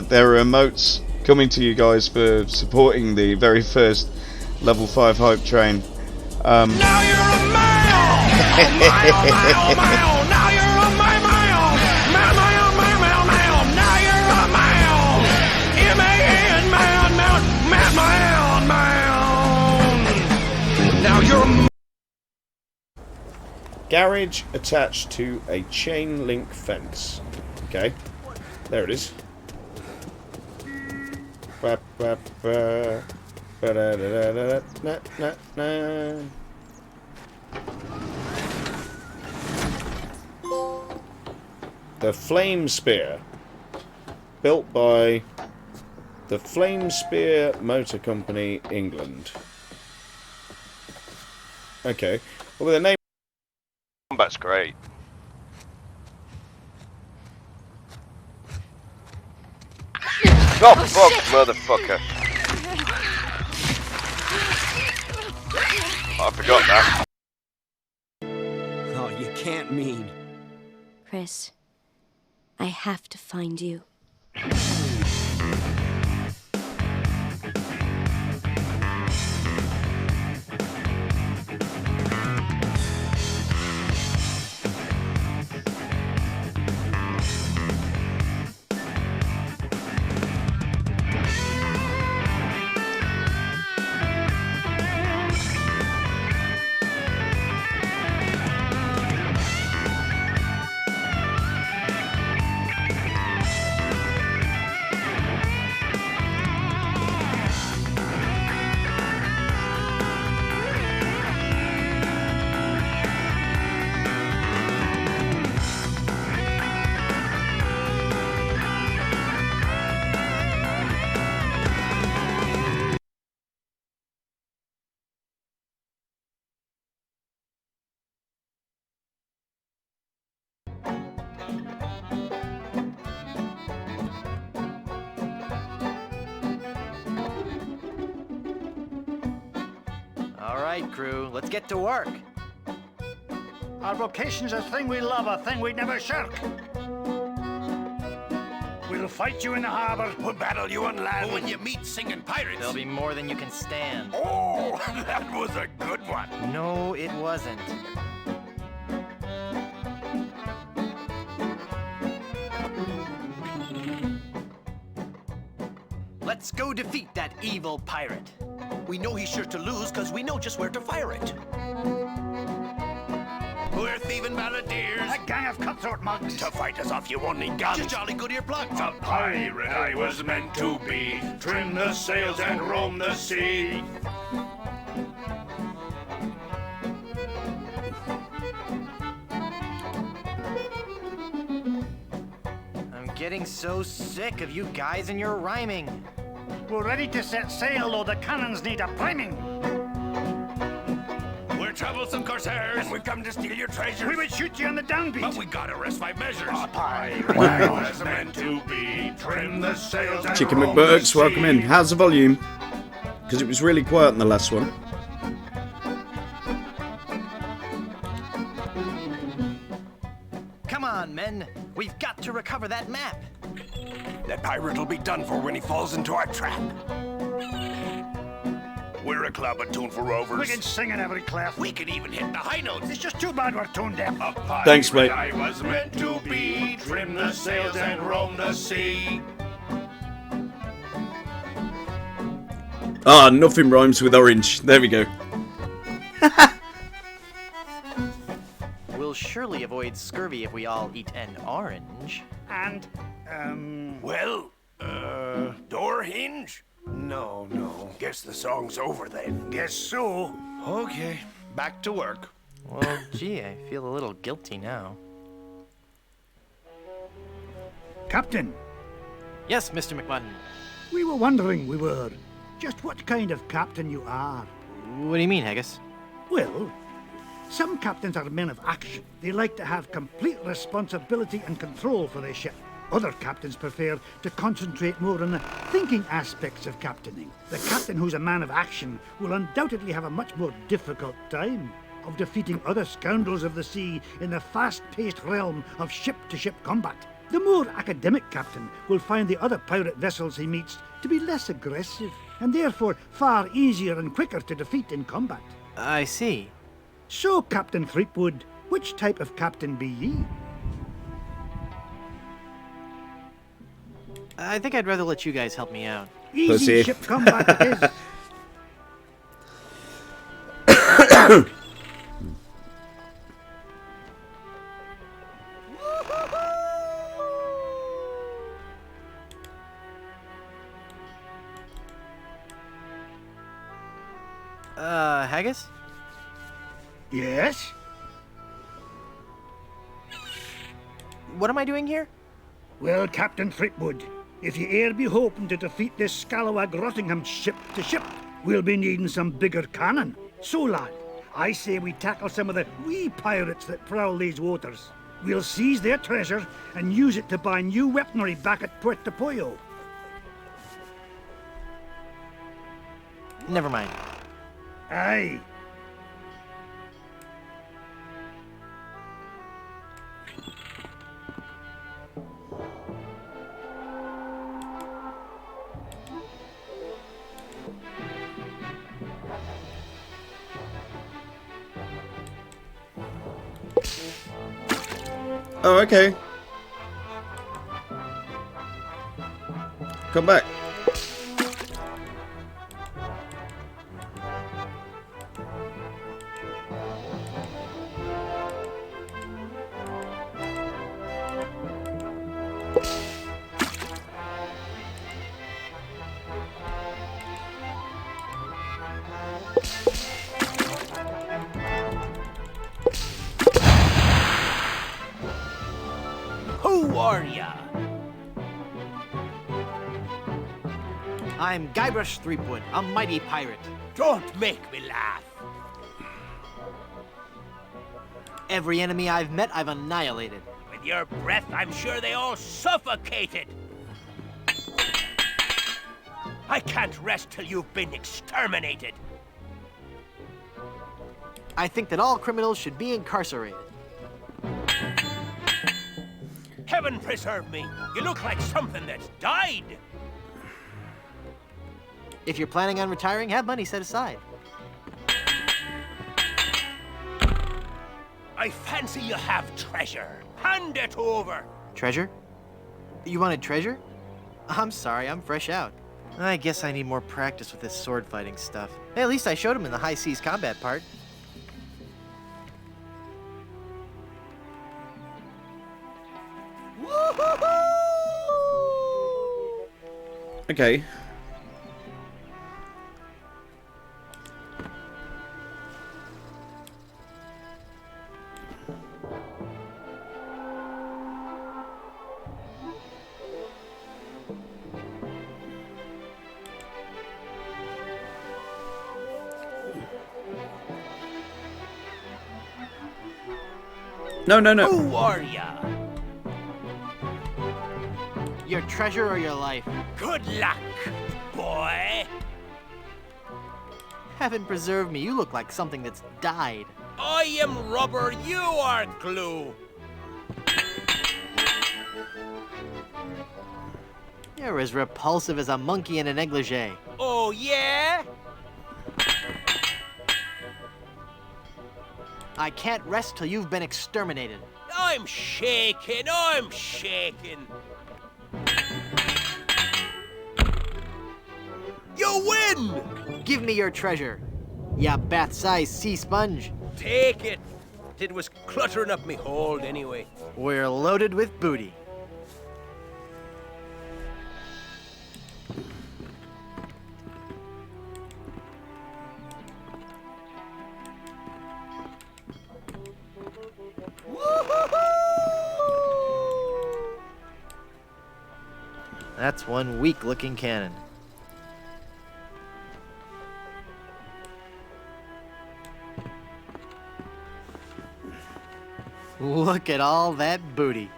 there are emotes coming to you guys for supporting the very first level 5 hype train. Now you're a male! Now you're a male! Now you're a male! M-A-N, man! Now you're a... Garage attached to a chain link fence. Okay, there it is. The Flame Spear, built by the Flame Spear Motor Company, England. Okay, well, the name. Combat's great. Oh fuck, motherfucker! I forgot that. Oh, you can't mean. Chris, I have to find you. All right, crew, let's get to work. Our vocation's a thing we love, a thing we'd never shirk. We'll fight you in the harbor, we'll battle you on land. When you meet singing pirates... There'll be more than you can stand. Oh, that was a good one. No, it wasn't. Let's go defeat that evil pirate. We know he's sure to lose because we know just where to fire it. We're thieving balladeers. A gang of cutthroat mugs. To fight us off, you won't need guns. Just jolly good earplugs. A pirate I was meant to be. Trim the sails and roam the sea. I'm getting so sick of you guys and your rhyming. We're ready to set sail, though the cannons need a priming. We're troublesome corsairs, and we've come to steal your treasures. We would shoot you on the downbeat. But we gotta rest by measures. A pirate I was meant to be. Trim the sails and Chicken roam the McBurks, welcome in. sea. How's the volume? Because it was really quiet in the last one. Come on, men. We've got to recover that map. That pirate will be done for when he falls into our trap. We're a club attuned for rovers. We can sing in every clef. We can even hit the high notes. It's just too bad we're tone deaf. A pirate Thanks, mate. I was meant to be. Trim the sails and roam the sea. Ah, nothing rhymes with orange. There we go. We'll surely avoid scurvy if we all eat an orange. And, Well, door hinge? No. Guess the song's over then. guess so. Okay, back to work. Well, gee, I feel a little guilty now. Captain, Yes, Mr. McMutton. we were wondering, just what kind of captain you are. What do you mean, Haggis? Well, some captains are men of action. They like to have complete responsibility and control for their ship. Other captains prefer to concentrate more on the thinking aspects of captaining. The captain who's a man of action will undoubtedly have a much more difficult time of defeating other scoundrels of the sea in the fast-paced realm of ship-to-ship combat. The more academic captain will find the other pirate vessels he meets to be less aggressive, and therefore far easier and quicker to defeat in combat. I see. So, Captain Threepwood, which type of captain be ye? I think I'd rather let you guys help me out. Easy Pussy. ship combat it is. Haggis? Yes? What am I doing here? Well, Captain Threepwood, if ye e'er be hoping to defeat this scalawag Rottingham ship to ship, we'll be needing some bigger cannon. So, lad, I say we tackle some of the wee pirates that prowl these waters. We'll seize their treasure and use it to buy new weaponry back at Puerto Pollo. Never mind. Aye. Oh, okay. Come back. Who are ya? I'm Guybrush Threepwood, a mighty pirate. Don't make me laugh. Every enemy I've met, I've annihilated. With your breath, I'm sure they all suffocated. I can't rest till you've been exterminated. I think that all criminals should be incarcerated. Heaven preserve me. You look like something that's died. If you're planning on retiring, have money set aside. I fancy you have treasure. Hand it over. Treasure? You wanted treasure? I'm sorry, I'm fresh out. I guess I need more practice with this sword fighting stuff. Hey, at least I showed him in the high seas combat part. Okay. No, no, no. Who are ya? Your treasure or your life? Good luck, boy. Heaven preserve me, you look like something that's died. I am rubber, you are glue. You're as repulsive as a monkey in a negligee. Oh, yeah? I can't rest till you've been exterminated. I'm shaking, I'm shaking. You win! Give me your treasure, ya bath-sized sea sponge. Take it. It was cluttering up me hold anyway. We're loaded with booty. That's one weak-looking cannon. Look at all that booty.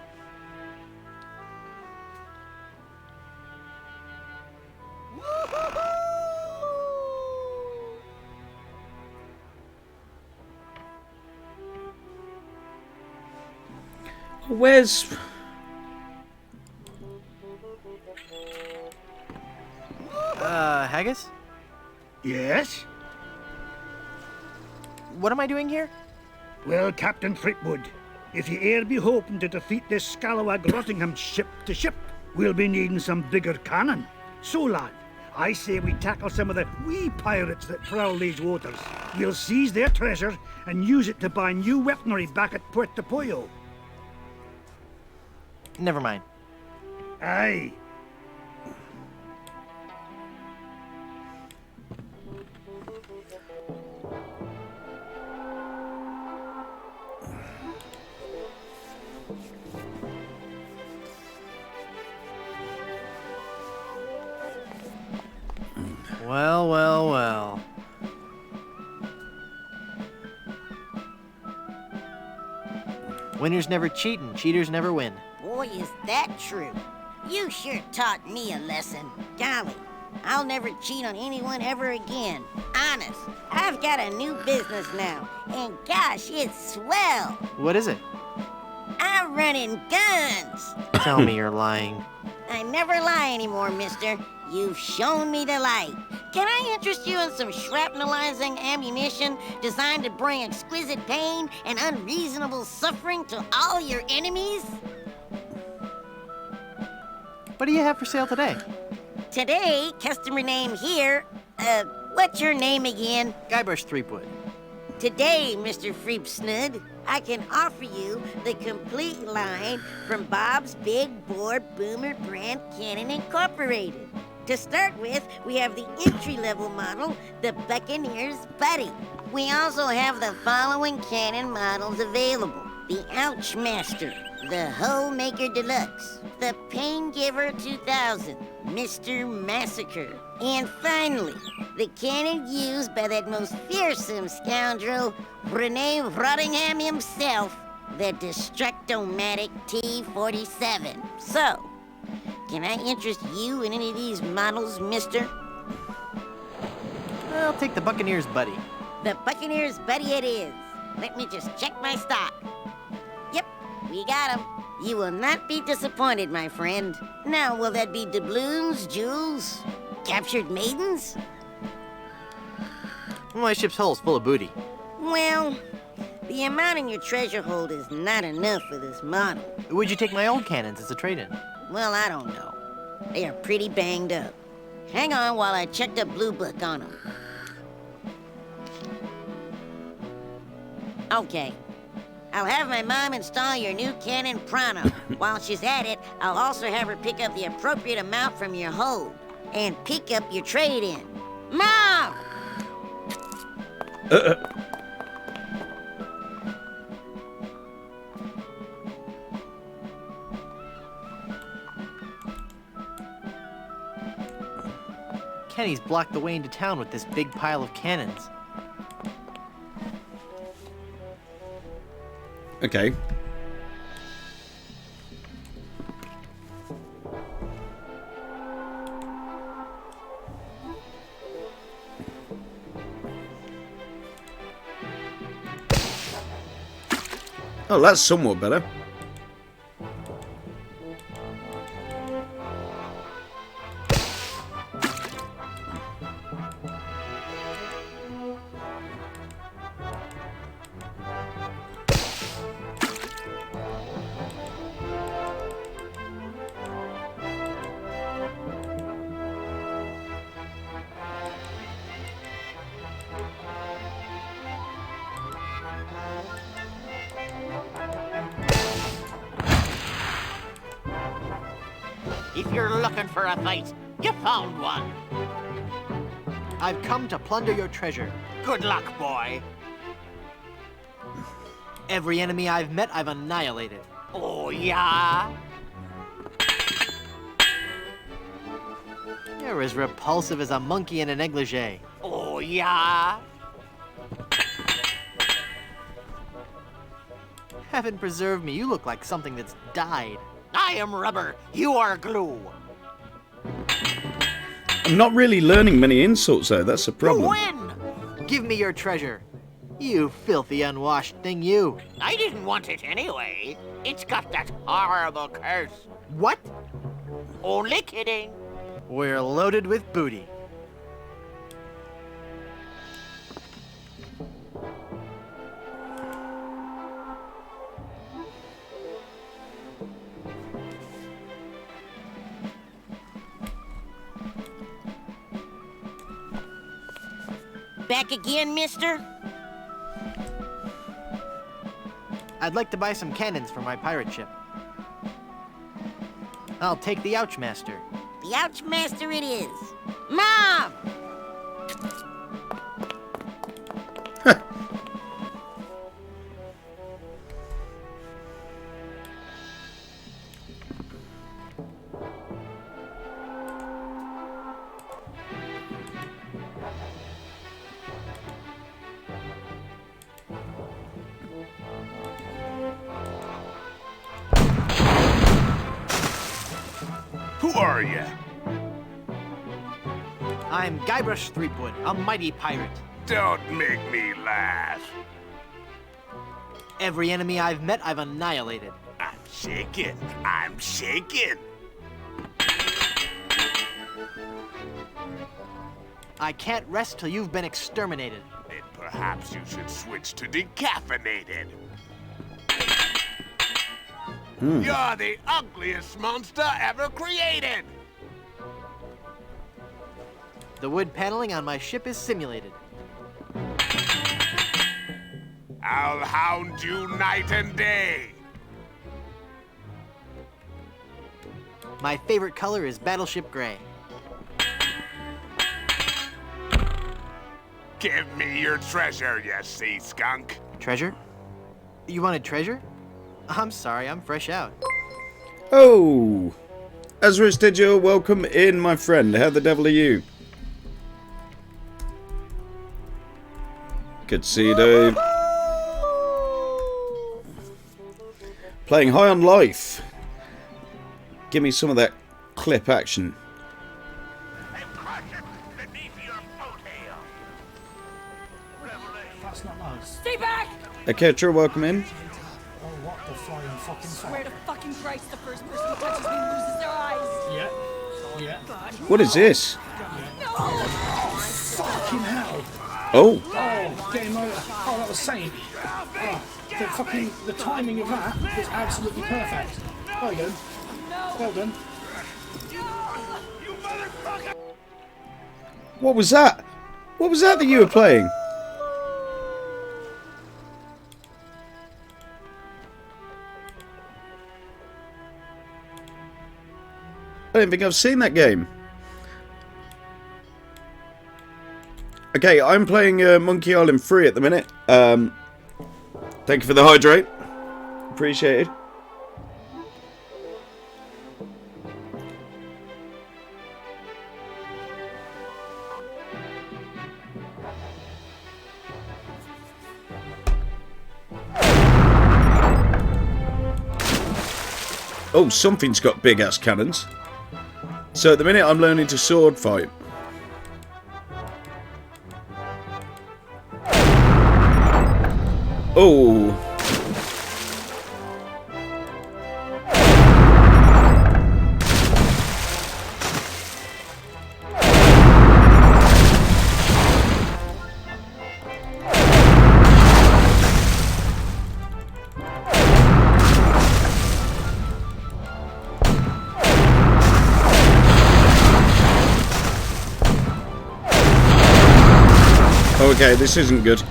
Where's... Haggis? Yes? What am I doing here? Well, Captain Threepwood, if you e'er be hoping to defeat this scalawag Rottingham ship to ship, we'll be needing some bigger cannon. So, lad, I say we tackle some of the wee pirates that prowl these waters. We'll seize their treasure and use it to buy new weaponry back at Puerto Pollo. Never mind. Aye. Well, well, well. Winners never cheat and cheaters never win. Boy, is that true. You sure taught me a lesson. Golly, I'll never cheat on anyone ever again. Honest, I've got a new business now, and gosh, it's swell. What is it? I'm running guns. Tell me you're lying. I never lie anymore, mister. You've shown me the light. Can I interest you in some shrapnelizing ammunition designed to bring exquisite pain and unreasonable suffering to all your enemies? What do you have for sale today? Today, customer name here, what's your name again? Guybrush Threepwood. Today, Mr. Freepsnud, I can offer you the complete line from Bob's Big Bore Boomer Brand Cannon Incorporated. To start with, we have the entry-level model, the Buccaneer's Buddy. We also have the following cannon models available. The Ouchmaster, the Hole Maker Deluxe, the Pain Giver 2000, Mr. Massacre, and finally, the cannon used by that most fearsome scoundrel, Rene Rottingham himself, the Destructomatic T-47. So, can I interest you in any of these models, mister? I'll take the Buccaneer's Buddy. The Buccaneer's Buddy it is. Let me just check my stock. Yep, we got 'em. You will not be disappointed, my friend. Now, will that be doubloons, jewels, captured maidens? My ship's hull's full of booty. Well, the amount in your treasure hold is not enough for this model. Would you take my old cannons as a trade-in? Well, I don't know. They are pretty banged up. Hang on while I check the blue book on them. Okay. I'll have my mom install your new cannon pronto. While she's at it, I'll also have her pick up the appropriate amount from your hold and pick up your trade-in. Mom! Kenny's blocked the way into town with this big pile of cannons. Okay. Oh, that's somewhat better. If you're looking for a fight, you found one. I've come to plunder your treasure. Good luck, boy. Every enemy I've met, I've annihilated. Oh, yeah? You're as repulsive as a monkey in a negligee. Oh, yeah? Heaven preserve me, you look like something that's died. I am rubber. You are glue. I'm not really learning many insults though, that's a You problem. win. Give me your treasure. You filthy unwashed thing, you. I didn't want it anyway. It's got that horrible curse. What? Only kidding. We're loaded with booty. Back again, mister? I'd like to buy some cannons for my pirate ship. I'll take the Ouchmaster. The Ouchmaster it is. Mom! Who are you? I'm Guybrush Threepwood, a mighty pirate. Don't make me laugh. Every enemy I've met, I've annihilated. I'm shaking. I'm shaking. I can't rest till you've been exterminated. Then perhaps you should switch to decaffeinated. You're the ugliest monster ever created. The wood paneling on my ship is simulated. I'll hound you night and day. My favorite color is Battleship Gray. Give me your treasure, you sea skunk. Treasure? You wanted treasure? I'm sorry, I'm fresh out. Oh! Azris Digital, welcome in, my friend. How the devil are you? Good to see you, Dave. Playing High on Life. Give me some of that clip action. That's not nice. Stay back! Aketra, welcome in. Oh, what the flying fucking Swear to fuck. fucking Christ, the first person who touches me loses their eyes. Yeah. Yeah. God. What is this? Fucking hell. Oh, Oh, game over. Oh, that was sane. Oh, the timing of that was absolutely perfect. Well done. Well done. what was that? What was that you were playing? I don't think I've seen that game. Okay, I'm playing Monkey Island 3 at the minute. Thank you for the hydrate. Appreciate it. Oh, something's got big ass cannons. So at the minute I'm learning to sword fight. Oh. Okay, this isn't good.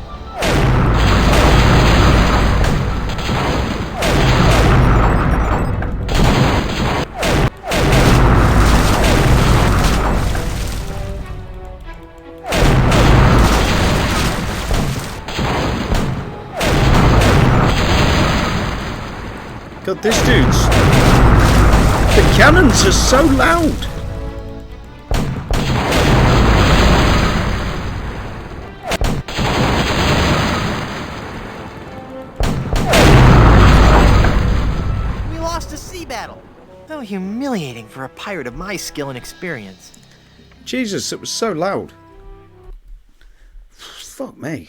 God, this dude's... The cannons are so loud! We lost a sea battle. How humiliating for a pirate of my skill and experience. Jesus, it was so loud. Fuck me.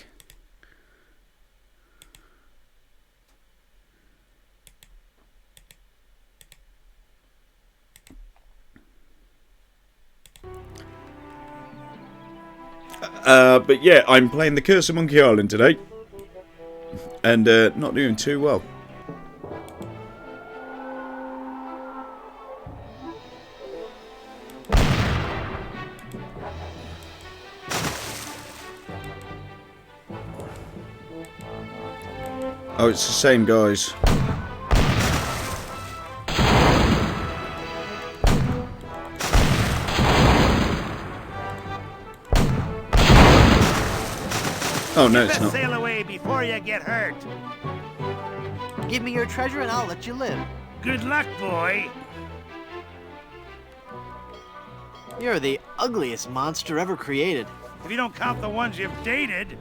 But yeah, I'm playing the Curse of Monkey Island today. And not doing too well. Oh, it's the same guys. Oh no, it's not. Sail away before you get hurt. Give me your treasure and I'll let you live. Good luck, boy. You're the ugliest monster ever created. If you don't count the ones you've dated.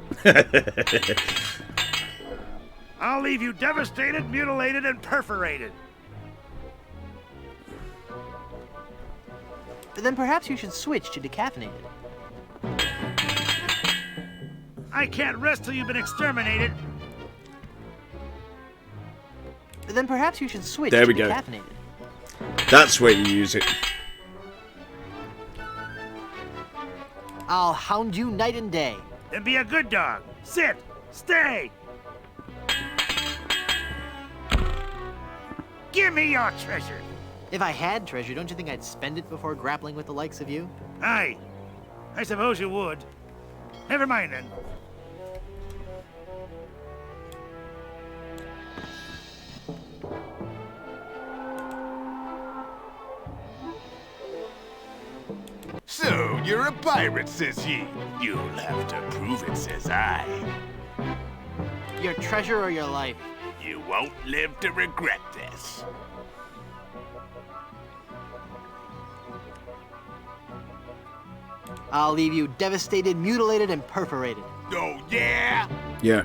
I'll leave you devastated, mutilated, and perforated. Then perhaps you should switch to decaffeinated. I can't rest till you've been exterminated. Then perhaps you should switch There to we go. decaffeinated. That's where you use it. I'll hound you night and day. Then be a good dog. Sit. Stay. Give me your treasure. If I had treasure, don't you think I'd spend it before grappling with the likes of you? Aye. I suppose you would. Never mind then. So, you're a pirate, says ye. You'll have to prove it, says I. Your treasure or your life? You won't live to regret this. I'll leave you devastated, mutilated, and perforated. Oh, yeah? Yeah.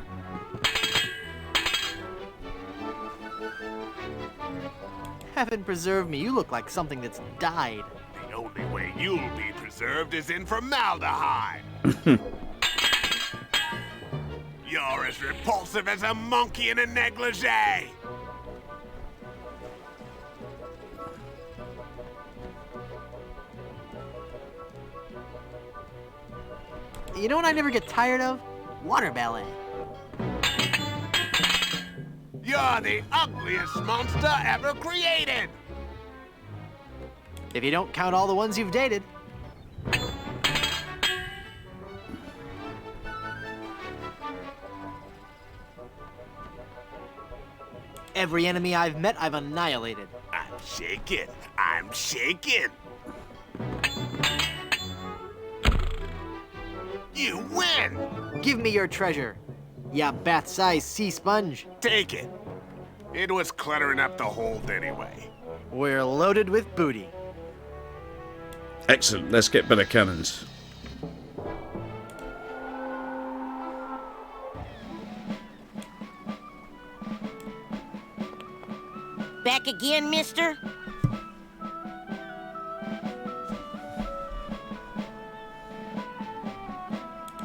Heaven preserve me, you look like something that's died. The only way you'll be preserved is in formaldehyde. You're as repulsive as a monkey in a negligee. You know what I never get tired of? Water ballet. You're the ugliest monster ever created. If you don't count all the ones you've dated. Every enemy I've met, I've annihilated. I'm shaking. I'm shaking. You win! Give me your treasure, ya bat-sized sea sponge. Take it. It was clutter enough to hold anyway. We're loaded with booty. Excellent. Let's get better cannons. Back again, mister?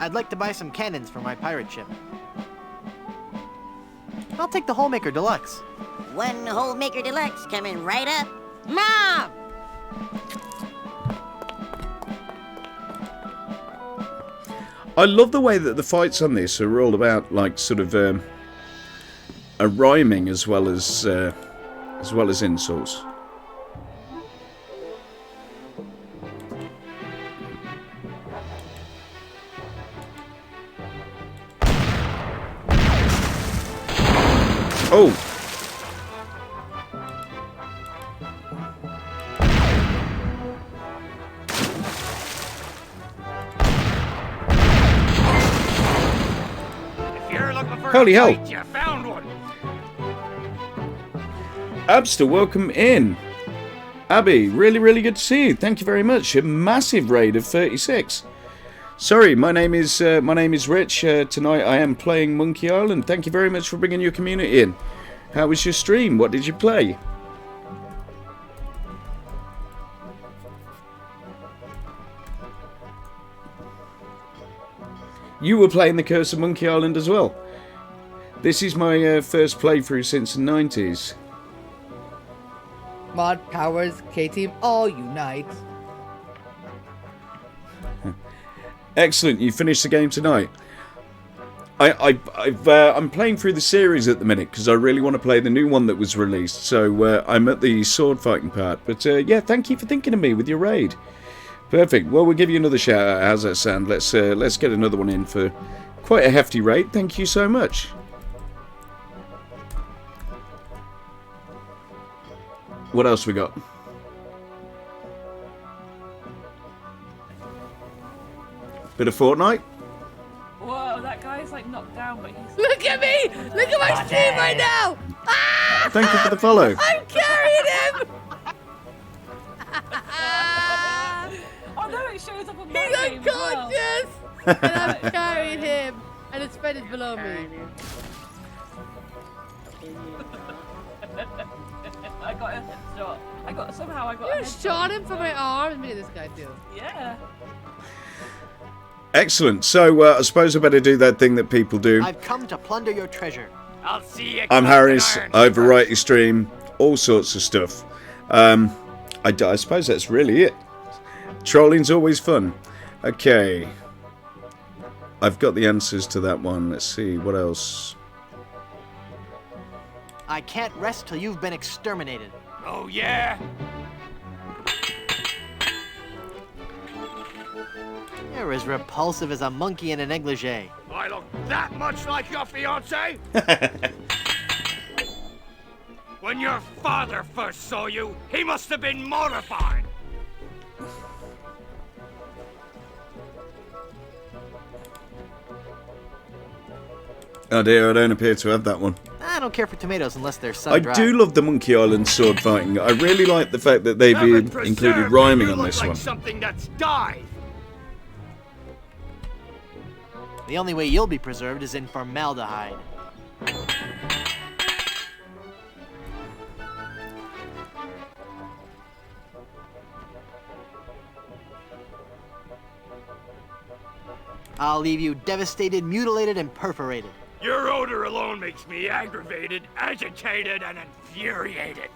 I'd like to buy some cannons for my pirate ship. I'll take the Holemaker Deluxe. One Holemaker Deluxe coming right up. Mom! I love the way that the fights on this are all about, like, sort of a rhyming as well as insults. Oh! If you're looking for Holy a hell. fight, you found one. Abster, welcome in. Abby, really good to see you. Thank you very much. A massive raid of 36. Sorry, my name is Rich. Tonight I am playing Monkey Island. Thank you very much for bringing your community in. How was your stream? What did you play? You were playing The Curse of Monkey Island as well. This is my first playthrough since the 90s. Mod powers, K-Team, all unite. Excellent. You finished the game tonight. I'm playing through the series at the minute because I really want to play the new one that was released. So I'm at the sword fighting part. But yeah, thank you for thinking of me with your raid. Perfect. Well, we'll give you another shout out. How's that sound? Let's get another one in for quite a hefty raid. Thank you so much. What else we got? Bit of Fortnite. Whoa, that guy's like knocked down, but he's. Look at me! Look at my stream right now! Ah! Thank you for the follow. I'm carrying him! Oh no, it shows up on my He's game as well. unconscious! And I'm carrying him. And his friend is below me. I got a headshot. Somehow I got a You headshot. shot him from my arm. And me and this guy too. Yeah. Excellent. So I suppose I better do that thing that people do. I've come to plunder your treasure. I'll see you. I'm Harris. I overwrite your stream. All sorts of stuff. I suppose that's really it. Trolling's always fun. Okay. I've got the answers to that one. Let's see. What else? I can't rest till you've been exterminated. Oh yeah. You're as repulsive as a monkey in a negligee. I look that much like your fiance? When your father first saw you, he must have been mortified. Oh dear, I don't appear to have that one. I don't care for tomatoes unless they're I sun-dried. do love the Monkey Island sword fighting. I really like the fact that they've Heaven included preserve, rhyming you on look this like one. something that's died. The only way you'll be preserved is in formaldehyde. I'll leave you devastated, mutilated, and perforated. Your odor alone makes me aggravated, agitated, and infuriated.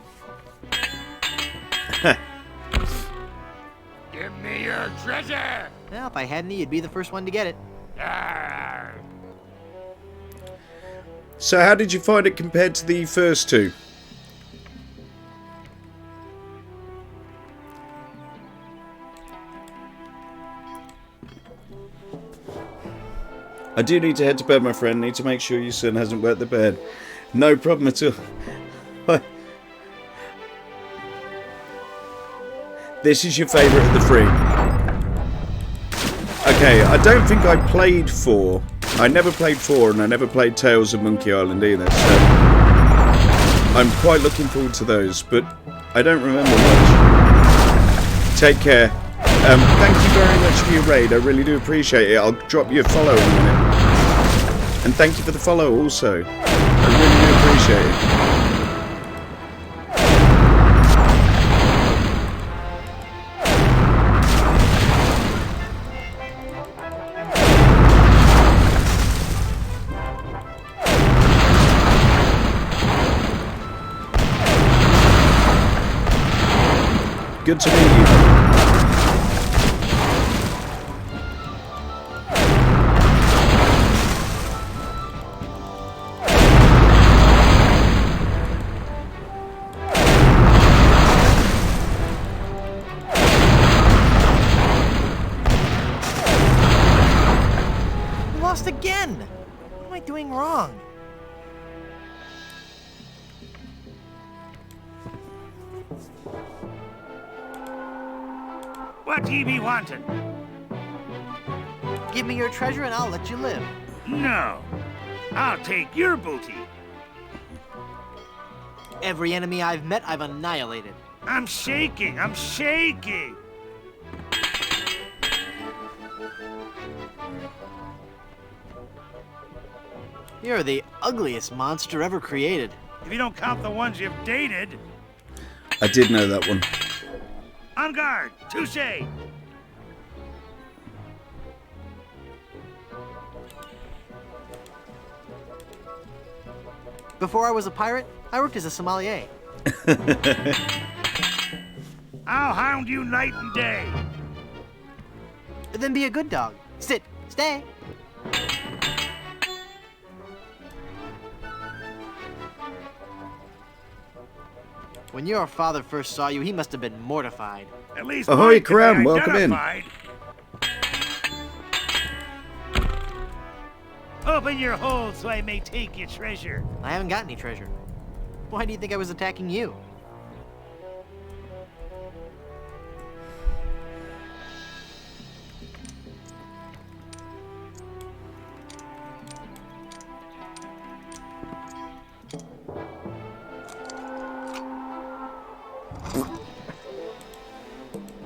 Give me your treasure! Well, if I had any, you'd be the first one to get it. Arr. So how did you find it compared to the first two? I do need to head to bed, my friend. Need to make sure your son hasn't wet the bed. No problem at all. This is your favourite of the three. Okay, I don't think I played 4. I never played 4, and I never played Tales of Monkey Island either, so I'm quite looking forward to those, but I don't remember much. Take care. Thank you very much for your raid. I really do appreciate it. I'll drop you a follow in a minute. And thank you for the follow also. I really do appreciate it. Good to meet you. Lost again! What am I doing wrong? What he be wanting? Give me your treasure and I'll let you live. No. I'll take your booty. Every enemy I've met, I've annihilated. I'm shaking. I'm shaking. You're the ugliest monster ever created. If you don't count the ones you've dated. I did know that one. On guard. Touche. Before I was a pirate, I worked as a sommelier. I'll hound you night and day. Then be a good dog. Sit. Stay. When your father first saw you, he must have been mortified. At least Ahoy, mine can be Karam, welcome in. identified. Open your hole so I may take your treasure. I haven't got any treasure. Why do you think I was attacking you?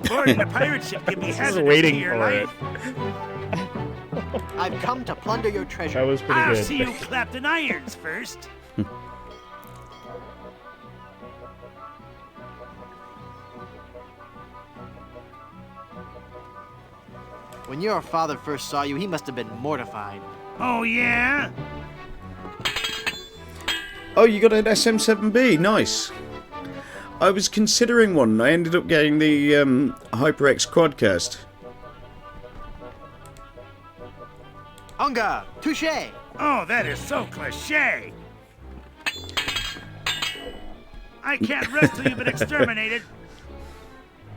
Boarding a pirate ship can be hazardous to waiting your for it. life. I've come to plunder your treasure. That was pretty I'll good. see you clapped in irons first. When your father first saw you, he must have been mortified. Oh, yeah? Oh, you got an SM7B. Nice. I was considering one. I ended up getting the HyperX Quadcast. Unga! Touche! Oh, that is so cliche. I can't rest till you've been exterminated.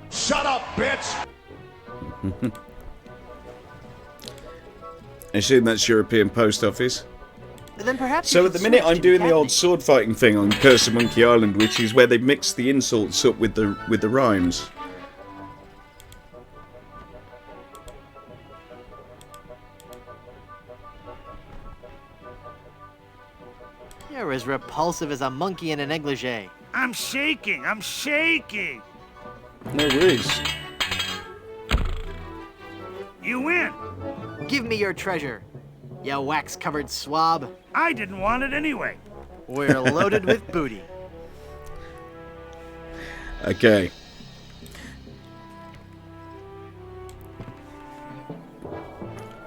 Shut up, bitch! I assume that's European Post Office. Then perhaps So at the minute I'm doing the old sword fighting thing on Curse of Monkey Island, which is where they mix the insults up with the rhymes. You're as repulsive as a monkey in a negligee. I'm shaking. I'm shaking. No worries. You win. Give me your treasure, you wax-covered swab. I didn't want it anyway. We're loaded with booty. Okay.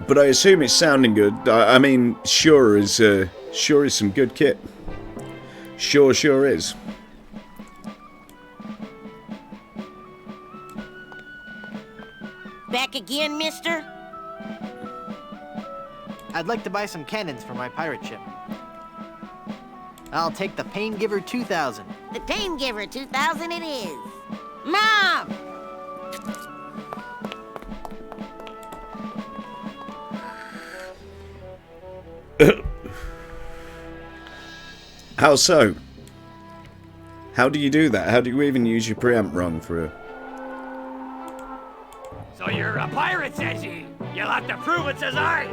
But I assume it's sounding good. I mean, sure is some good kit. Sure is. Back again, mister? I'd like to buy some cannons for my pirate ship. I'll take the Pain Giver 2000. The Pain Giver 2000 it is. Mom! How so? How do you do that? How do you even use your preamp wrong for a... So you're a pirate, says he. You'll have to prove it, says I.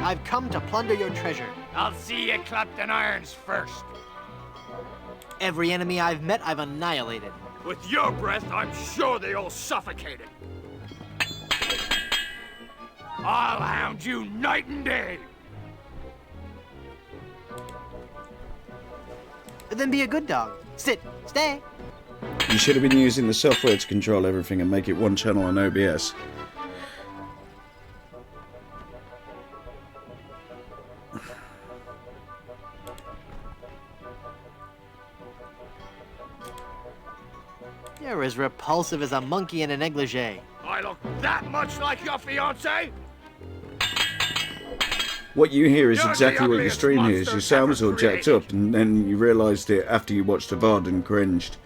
I've come to plunder your treasure. I'll see you clapped in irons first. Every enemy I've met, I've annihilated. With your breath, I'm sure they all suffocated. I'll hound you night and day. Then be a good dog. Sit. Stay. You should have been using the software to control everything and make it one channel on OBS. You're as repulsive as a monkey in a negligee. I look that much like your fiancé? What you hear is You're the exactly what your ugliest stream hears. Your monster sound's all ever jacked created. up, and then you realised it after you watched the VOD and cringed.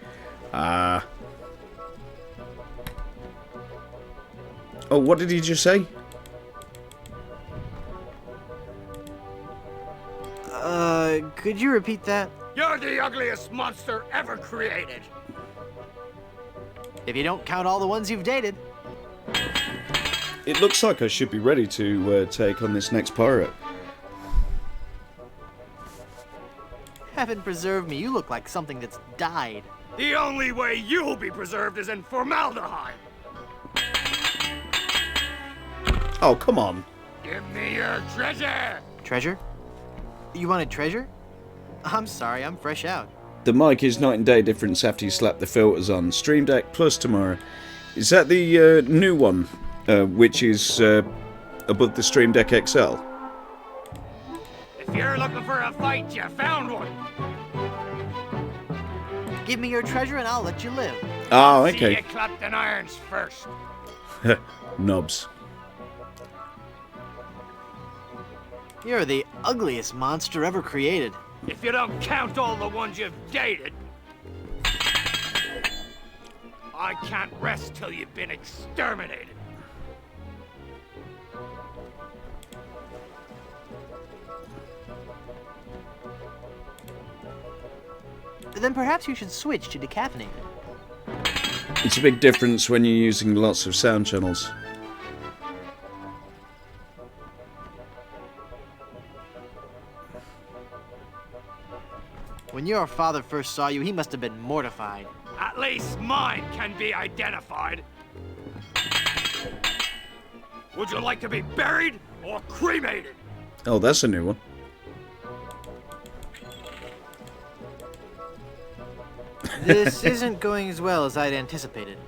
Ah. Oh, what did he just say? Could you repeat that? You're the ugliest monster ever created. If you don't count all the ones you've dated. It looks like I should be ready to take on this next pirate. Heaven preserve me, you look like something that's died. The only way you'll be preserved is in formaldehyde. Oh, come on. Give me your treasure. Treasure? You wanted treasure? I'm sorry, I'm fresh out. The mic is night and day difference after you slap the filters on. Stream Deck Plus tomorrow. Is that the new one, which is above the Stream Deck XL? If you're looking for a fight, you found one. Give me your treasure and I'll let you live. Oh, See okay. you clapped in irons first. Knobs. You're the ugliest monster ever created. If you don't count all the ones you've dated. I can't rest till you've been exterminated. Then perhaps you should switch to decaffeinated. It's a big difference when you're using lots of sound channels. When your father first saw you, he must have been mortified. At least mine can be identified. Would you like to be buried or cremated? Oh, that's a new one. This isn't going as well as I'd anticipated.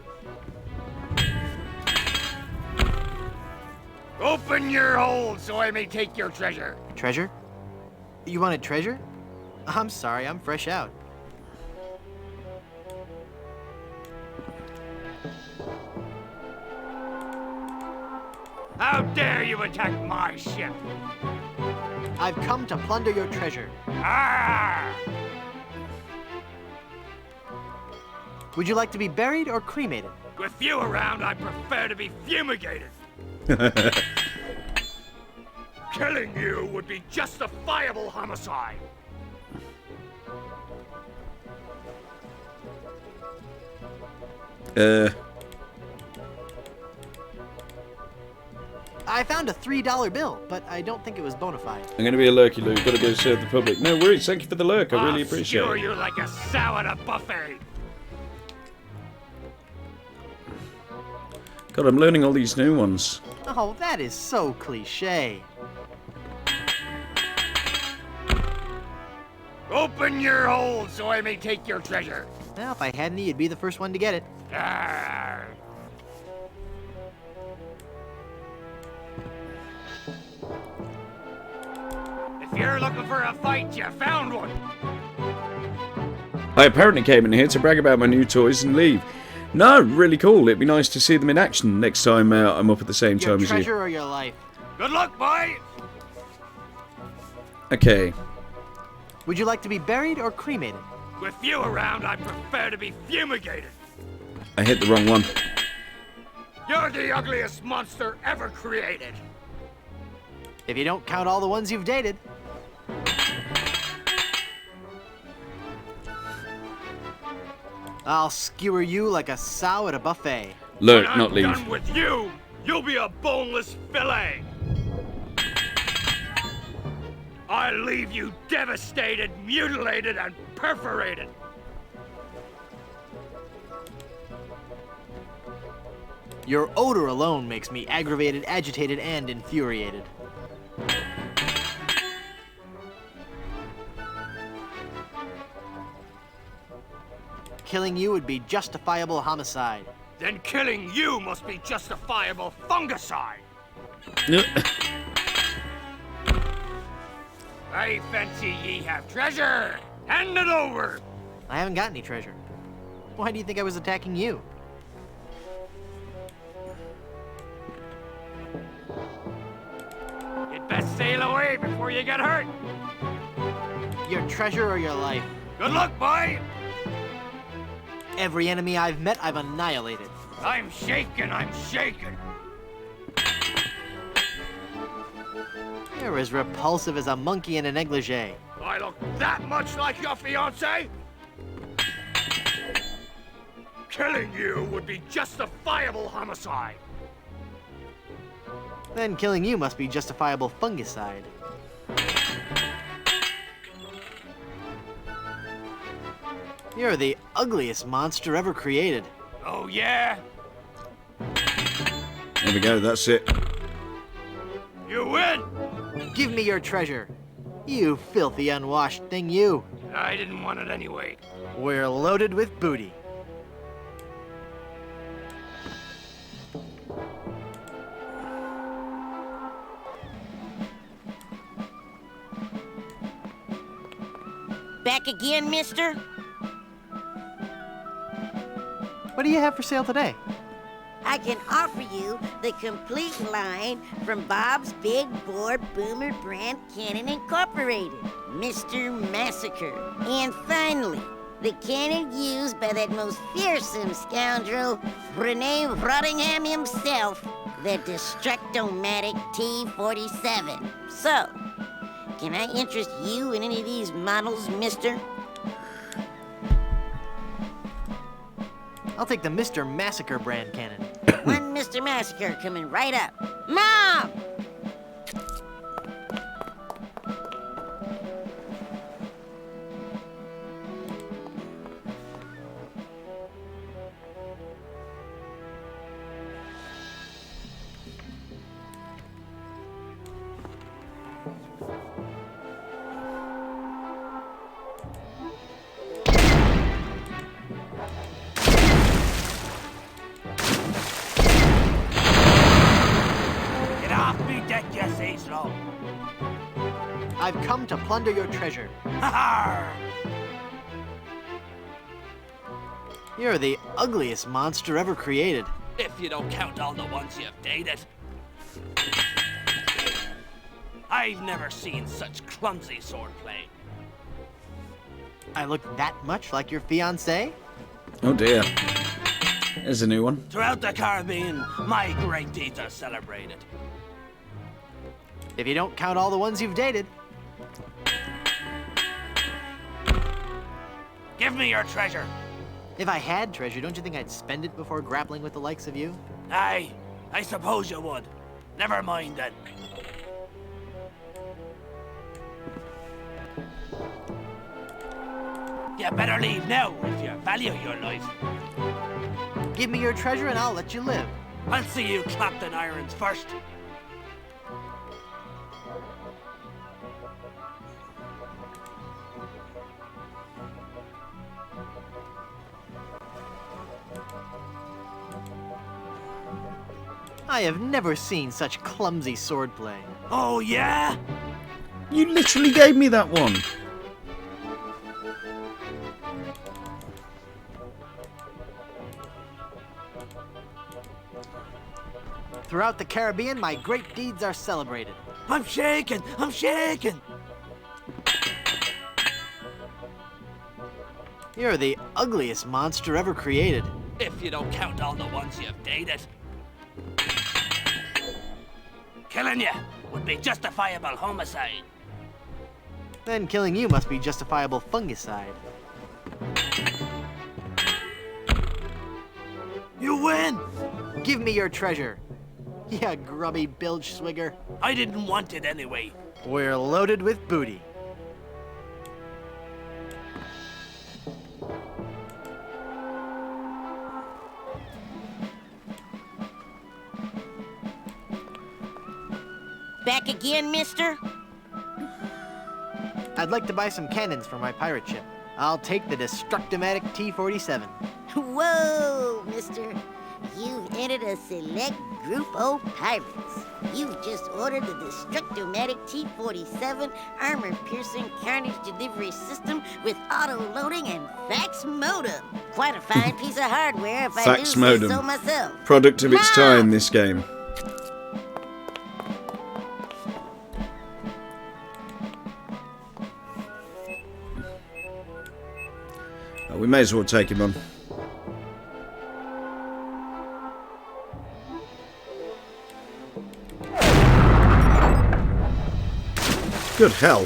Open your hold so I may take your treasure. Treasure? You wanted treasure? I'm sorry, I'm fresh out. How dare you attack my ship? I've come to plunder your treasure. Ah! Would you like to be buried or cremated? With you around, I prefer to be fumigated. Killing you would be justifiable homicide. I found a $3 bill, but I don't think it was bona fide. I'm going to be a lurky Lou. Gotta go serve the public. No worries. Thank you for the lurk. I really appreciate I'll it. skewer you like a sow at a buffet. God, I'm learning all these new ones. Oh, that is so cliche. Open your hold so I may take your treasure. Well, if I had any, you'd be the first one to get it. Arr. If you're looking for a fight, you found one. I apparently came in here to brag about my new toys and leave. No, really cool. It'd be nice to see them in action next time I'm up at the same Your time as you. treasure or your life? Good luck, boy. Okay. Would you like to be buried or cremated? With you around, I prefer to be fumigated. I hit the wrong one. You're the ugliest monster ever created. If you don't count all the ones you've dated. I'll skewer you like a sow at a buffet. Lurk, when not leave. I'm done with you, you'll be a boneless fillet. I leave you devastated, mutilated, and perforated. Your odor alone makes me aggravated, agitated, and infuriated. Killing you would be justifiable homicide. Then killing you must be justifiable fungicide. I fancy ye have treasure. Hand it over. I haven't got any treasure. Why do you think I was attacking you? You'd best sail away before you get hurt. Your treasure or your life? Good luck, boy. Every enemy I've met, I've annihilated. I'm shaken, I'm shaken. You're as repulsive as a monkey in a negligee. I look that much like your fiancé? Killing you would be justifiable homicide. Then killing you must be justifiable fungicide. You're the ugliest monster ever created. Oh, yeah? There we go, that's it. You win! Give me your treasure. You filthy unwashed thing, you. I didn't want it anyway. We're loaded with booty. Back again, mister? What do you have for sale today? I I can offer you the complete line from Bob's Big Bore Boomer Brand Cannon Incorporated, Mr. Massacre. And finally, the cannon used by that most fearsome scoundrel, Rene Rottingham himself, the Destructomatic T-47. So, can I interest you in any of these models, mister? I'll take the Mr. Massacre brand cannon. One Mr. Massacre coming right up. Mom! I've come to plunder your treasure. You're the ugliest monster ever created. If you don't count all the ones you've dated. I've never seen such clumsy swordplay. I look that much like your fiancé? Oh dear. There's a new one. Throughout the Caribbean, my great deeds are celebrated. If you don't count all the ones you've dated. Give me your treasure. If I had treasure, don't you think I'd spend it before grappling with the likes of you? Aye, I suppose you would. Never mind then. You better leave now if you value your life. Give me your treasure and I'll let you live. I'll see you clapped in irons first. I have never seen such clumsy swordplay. Oh, yeah? You literally gave me that one. Throughout the Caribbean, my great deeds are celebrated. I'm shaking! I'm shaking! You're the ugliest monster ever created. If you don't count all the ones you've dated. Killing you would be justifiable homicide. Then killing you must be justifiable fungicide. You win! Give me your treasure. Yeah, grubby bilge swigger. I didn't want it anyway. We're loaded with booty. Back again, mister? I'd like to buy some cannons for my pirate ship. I'll take the Destructomatic T-47. Whoa, mister. You've entered a select group of pirates. You've just ordered the Destructomatic T-47 armor-piercing carnage delivery system with auto-loading and fax modem. Quite a fine piece of hardware if I do Fax say modem. so myself. Product of its time, this game. Oh, we may as well take him on. Good hell.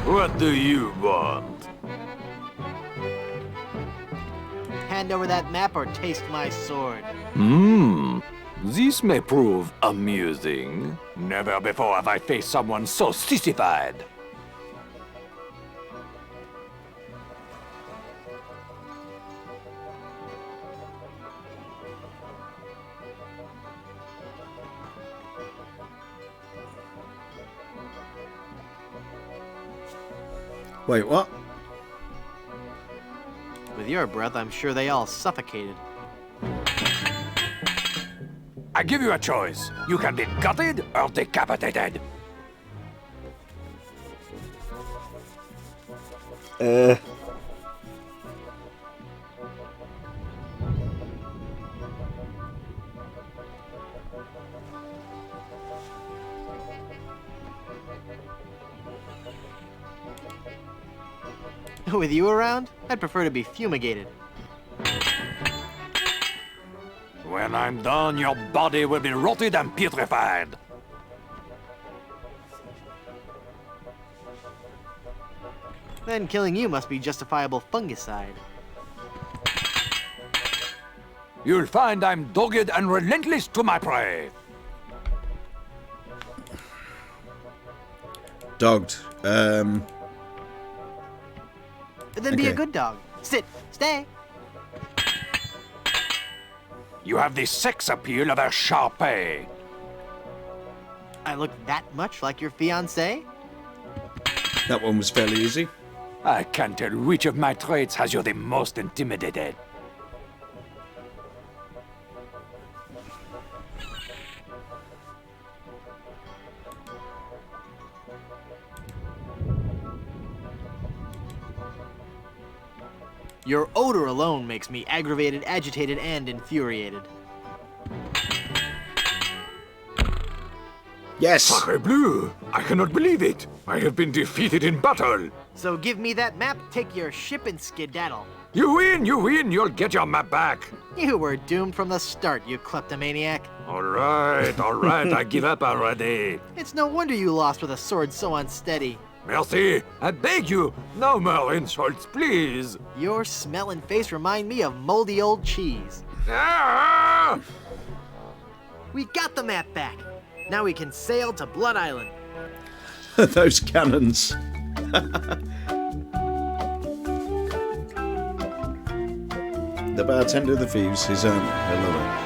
What do you want? Hand over that map or taste my sword. This may prove amusing. Never before have I faced someone so sissified. Wait, what? With your breath, I'm sure they all suffocated. I give you a choice. You can be gutted or decapitated. With you around, I'd prefer to be fumigated. When I'm done, your body will be rotted and putrefied. Then killing you must be justifiable fungicide. You'll find I'm dogged and relentless to my prey. Dogged. Then be a Okay. good dog. Sit. Stay. You have the sex appeal of a Sharpei. I look that much like your fiancé? That one was fairly easy. I can't tell which of my traits has you the most intimidated. Your odor alone makes me aggravated, agitated, and infuriated. Yes! Sacre bleu! I cannot believe it! I have been defeated in battle! So give me that map, take your ship, and skedaddle. You win! You'll get your map back! You were doomed from the start, you kleptomaniac. Alright, I give up already. It's no wonder you lost with a sword so unsteady. Merci, I beg you, no more insults, please. Your smell and face remind me of moldy old cheese. Ah! We got the map back. Now we can sail to Blood Island. Those cannons. The bartender of the thieves, his own. Hello.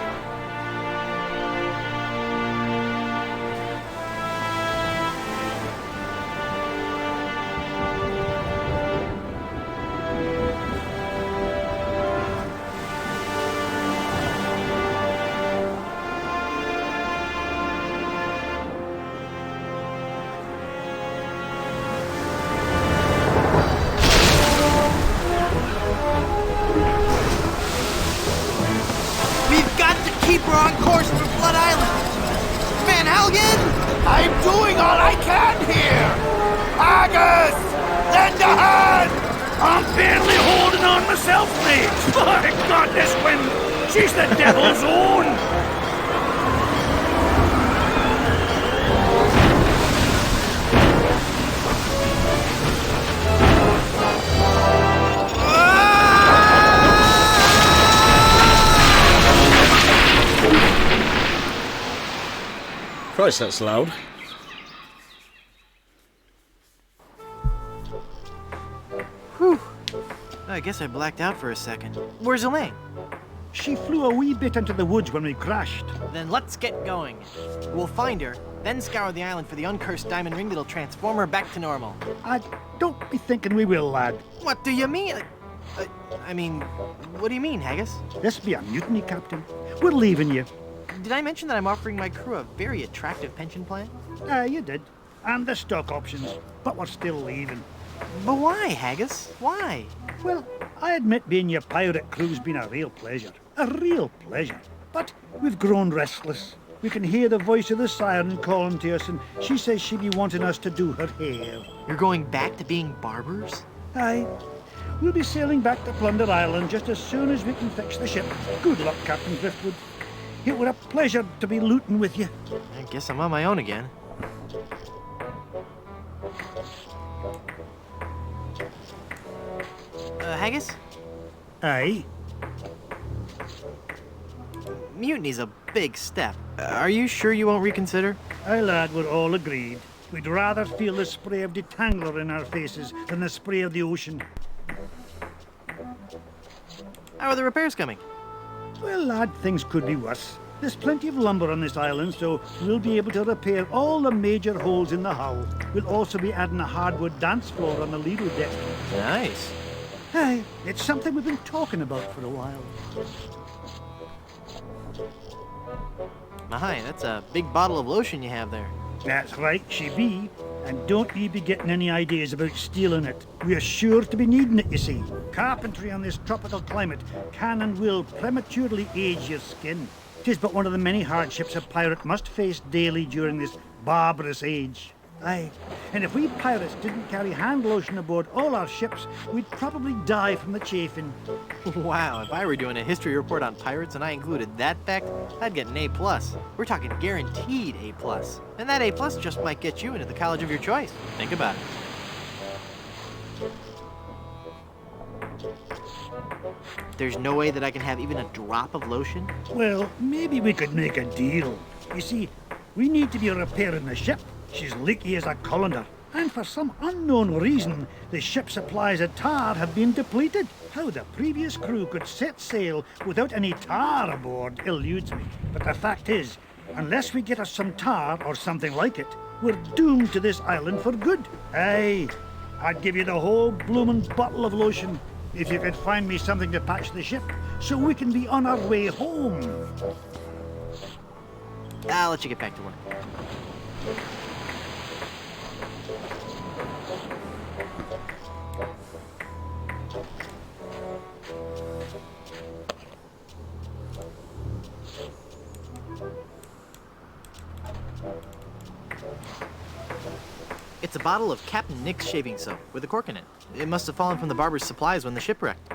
Keep her on course for Blood Island! Van Helgen! I'm doing all I can here! Haggis! Lend a hand! I'm barely holding on myself, mate! My God, this wind! She's the devil's own! Christ, that's loud. Whew. I guess I blacked out for a second. Where's Elaine? She flew a wee bit into the woods when we crashed. Then let's get going. We'll find her, then scour the island for the uncursed diamond ring that'll transform her back to normal. I don't be thinking we will, lad. What do you mean? I mean, what do you mean, Haggis? This be a mutiny, Captain. We're leaving you. Did I mention that I'm offering my crew a very attractive pension plan? You did. And the stock options. But we're still leaving. But why, Haggis? Why? Well, I admit being your pirate crew's been a real pleasure. A real pleasure. But we've grown restless. We can hear the voice of the siren calling to us, and she says she'd be wanting us to do her hair. You're going back to being barbers? Aye. We'll be sailing back to Plunder Island just as soon as we can fix the ship. Good luck, Captain Driftwood. It were a pleasure to be looting with you. I guess I'm on my own again. Haggis? Aye. Mutiny's a big step. Are you sure you won't reconsider? Aye, lad, we're all agreed. We'd rather feel the spray of detangler in our faces than the spray of the ocean. How are the repairs coming? Well, lad, things could be worse. There's plenty of lumber on this island, so we'll be able to repair all the major holes in the hull. We'll also be adding a hardwood dance floor on the leader deck. Nice. Aye, it's something we've been talking about for a while. My, that's a big bottle of lotion you have there. That's right, she be. And don't you be getting any ideas about stealing it. We're sure to be needing it, you see. Carpentry on this tropical climate can and will prematurely age your skin. 'Tis but one of the many hardships a pirate must face daily during this barbarous age. Aye, and if we pirates didn't carry hand lotion aboard all our ships, we'd probably die from the chafing. Wow, if I were doing a history report on pirates and I included that fact, I'd get an A+. We're talking guaranteed A+. And that A+ just might get you into the college of your choice. Think about it. There's no way that I can have even a drop of lotion? Well, maybe we could make a deal. You see, we need to be repairing the ship. She's leaky as a colander. And for some unknown reason, the ship's supplies of tar have been depleted. How the previous crew could set sail without any tar aboard eludes me. But the fact is, unless we get us some tar or something like it, we're doomed to this island for good. Aye, I'd give you the whole bloomin' bottle of lotion if you could find me something to patch the ship so we can be on our way home. I'll let you get back to work. It's a bottle of Captain Nick's shaving soap with a cork in it. It must have fallen from the barber's supplies when the ship wrecked.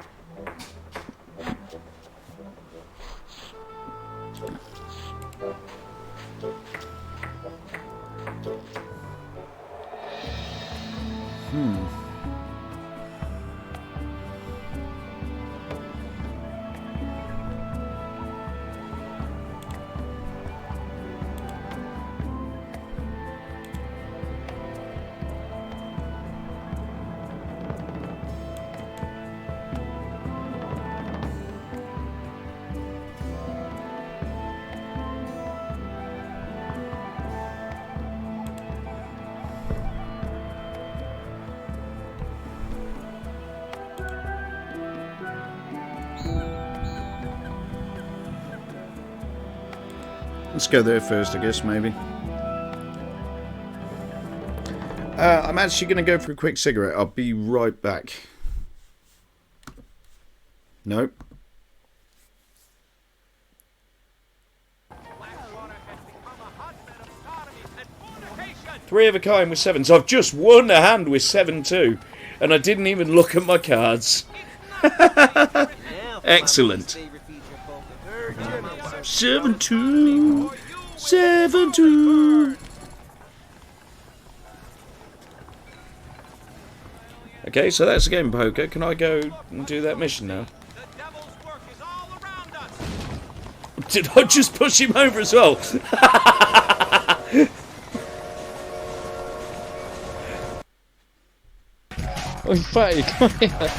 Let's go there first, I guess, maybe. I'm actually going to go for a quick cigarette. I'll be right back. Nope. Three of a kind with sevens. I've just won a hand with 7-2, and I didn't even look at my cards. Excellent. 7-2. 7-2. Okay, so that's a game of poker. Can I go and do that mission now? Did I just push him over as well? Oh, fatty, come here.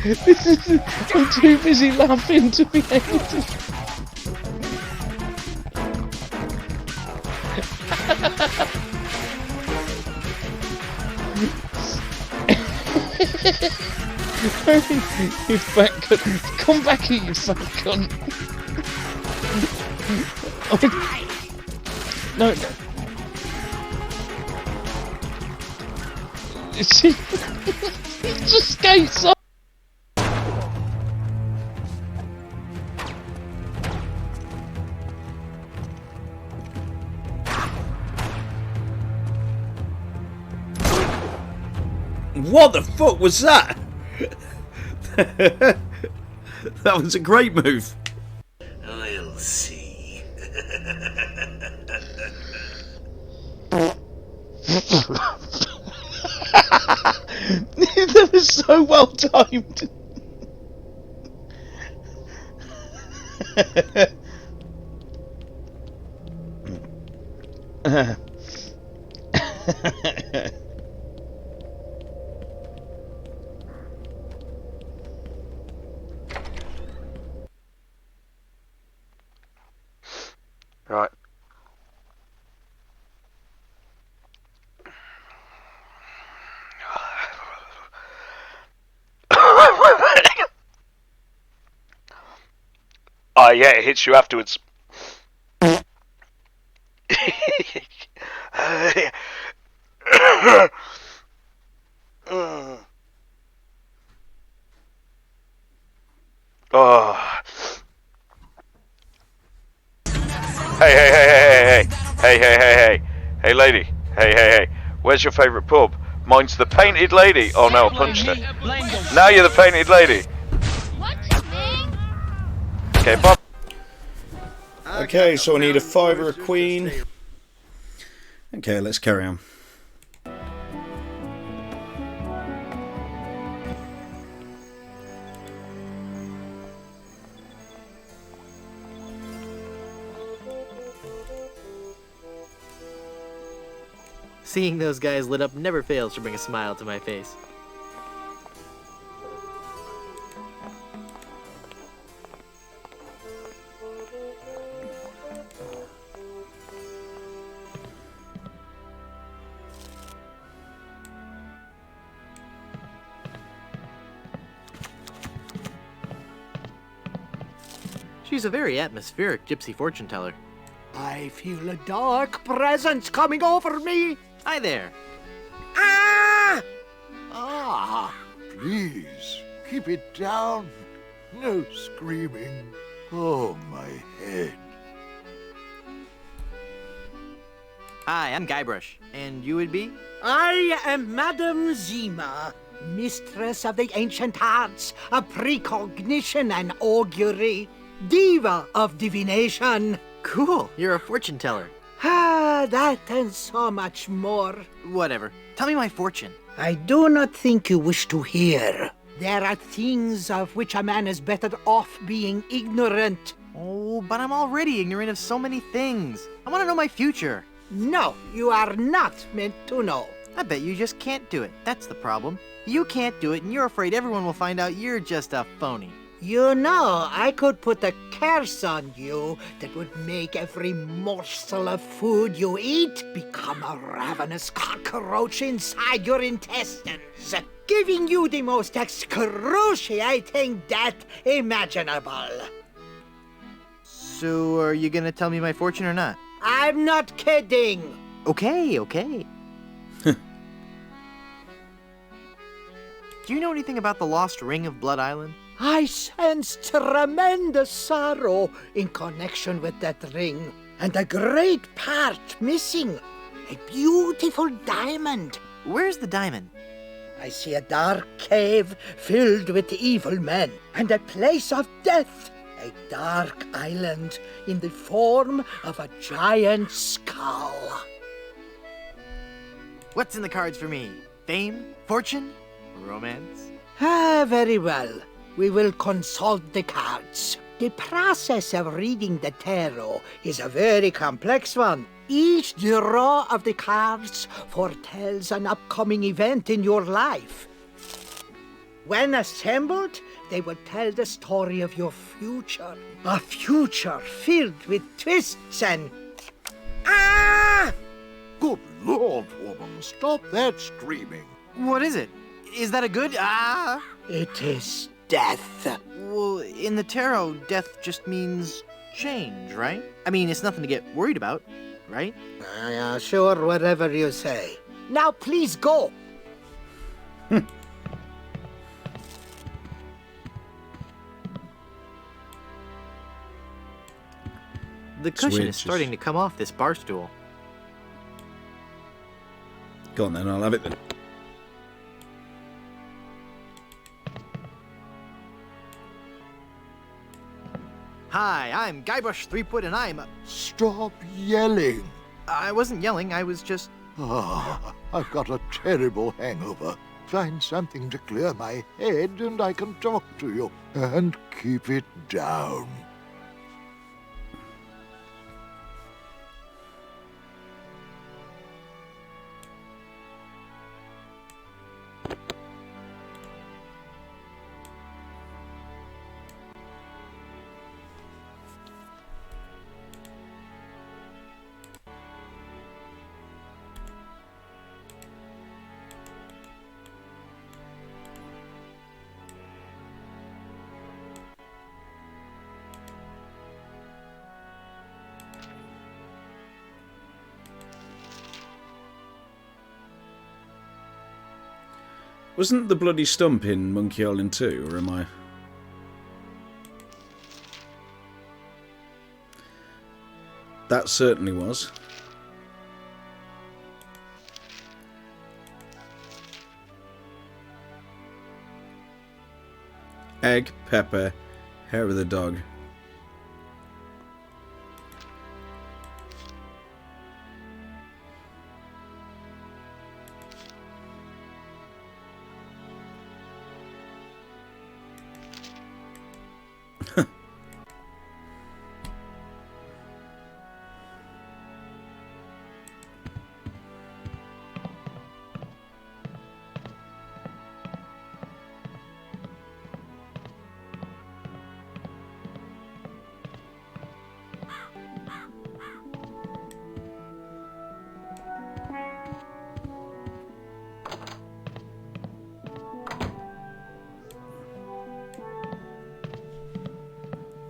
This is... I'm too busy laughing to be able to... You fat cunt. Come back here, you fat cunt. Oh. No, no. It just skates off. What the fuck was that? That was a great move. I'll see. That was so well timed. Right. Oh yeah, it hits you afterwards. Oh. Hey, hey, hey, hey, hey, hey, hey, hey, hey, hey, hey, lady, hey, hey, hey, where's your favourite pub? Mine's the Painted Lady. Oh no, I punched her. Now you're the Painted Lady. Okay, Bob. Okay, so I need a fiver, a queen. Okay, let's carry on. Seeing those guys lit up never fails to bring a smile to my face. She's a very atmospheric gypsy fortune teller. I feel a dark presence coming over me. Hi there. Ah! Ah, please, keep it down. No screaming. Oh, my head. Hi, I'm Guybrush. And you would be? I am Madame Zima, mistress of the ancient arts of precognition and augury, diva of divination. Cool, you're a fortune teller. Ah, that and so much more. Whatever. Tell me my fortune. I do not think you wish to hear. There are things of which a man is better off being ignorant. Oh, but I'm already ignorant of so many things. I want to know my future. No, you are not meant to know. I bet you just can't do it. That's the problem. You can't do it, and you're afraid everyone will find out you're just a phony. You know, I could put a curse on you that would make every morsel of food you eat become a ravenous cockroach inside your intestines, giving you the most excruciating death imaginable. So, are you gonna tell me my fortune or not? I'm not kidding. Okay, okay. Do you know anything about the lost ring of Blood Island? I sense tremendous sorrow in connection with that ring, and a great part missing. A beautiful diamond. Where's the diamond? I see a dark cave filled with evil men, and a place of death. A dark island in the form of a giant skull. What's in the cards for me? Fame? Fortune? Romance? Ah, very well. We will consult the cards. The process of reading the tarot is a very complex one. Each draw of the cards foretells an upcoming event in your life. When assembled, they will tell the story of your future. A future filled with twists and... Ah! Good Lord, woman, stop that screaming. What is it? Is that a good... Ah? It is death. Well, in the tarot, death just means change, right? I mean, it's nothing to get worried about, right? Sure, whatever you say. Now please go. The cushion is Switches. starting to come off this bar stool. Go on then, I'll have it then. Hi, I'm Guybrush Threepwood, and I'm... Stop yelling. I wasn't yelling, I was just... Ah, I've got a terrible hangover. Find something to clear my head and I can talk to you. And keep it down. Wasn't the bloody stump in Monkey Island 2, or am I? That certainly was. Egg, pepper, hair of the dog.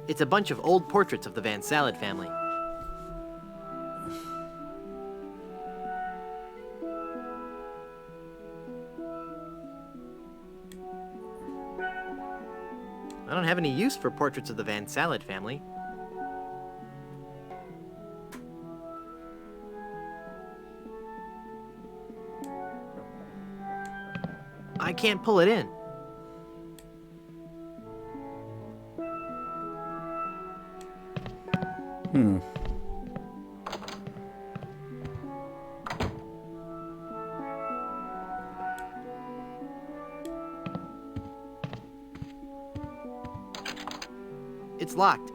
It's a bunch of old portraits of the Van Salad family. I don't have any use for portraits of the Van Salad family. I can't pull it in. It's locked.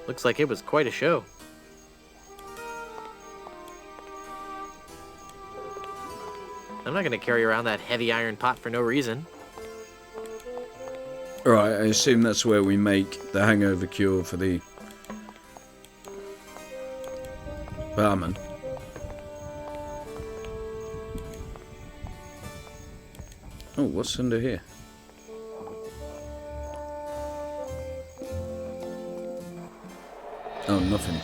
Looks like it was quite a show. I'm not gonna carry around that heavy iron pot for no reason. Alright, I assume that's where we make the hangover cure for the barman. Oh, what's under here? Oh, nothing.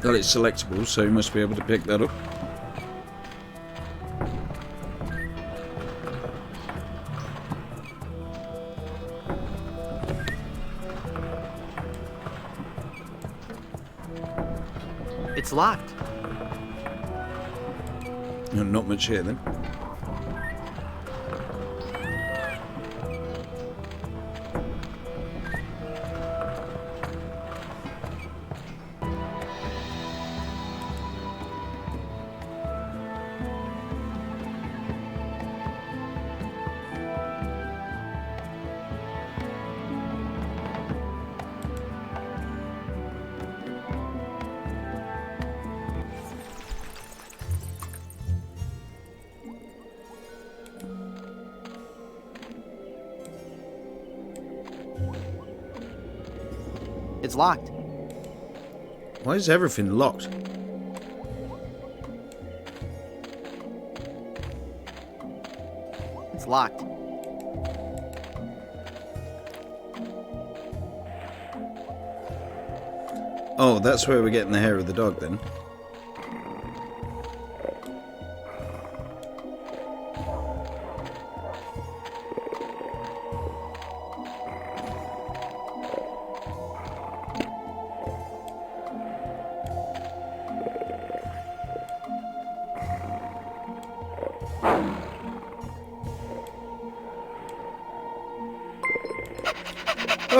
Well, it's selectable, so you must be able to pick that up. It's locked. Not much here then. It's locked. Why is everything locked? It's locked. Oh, that's where we're getting the hair of the dog then.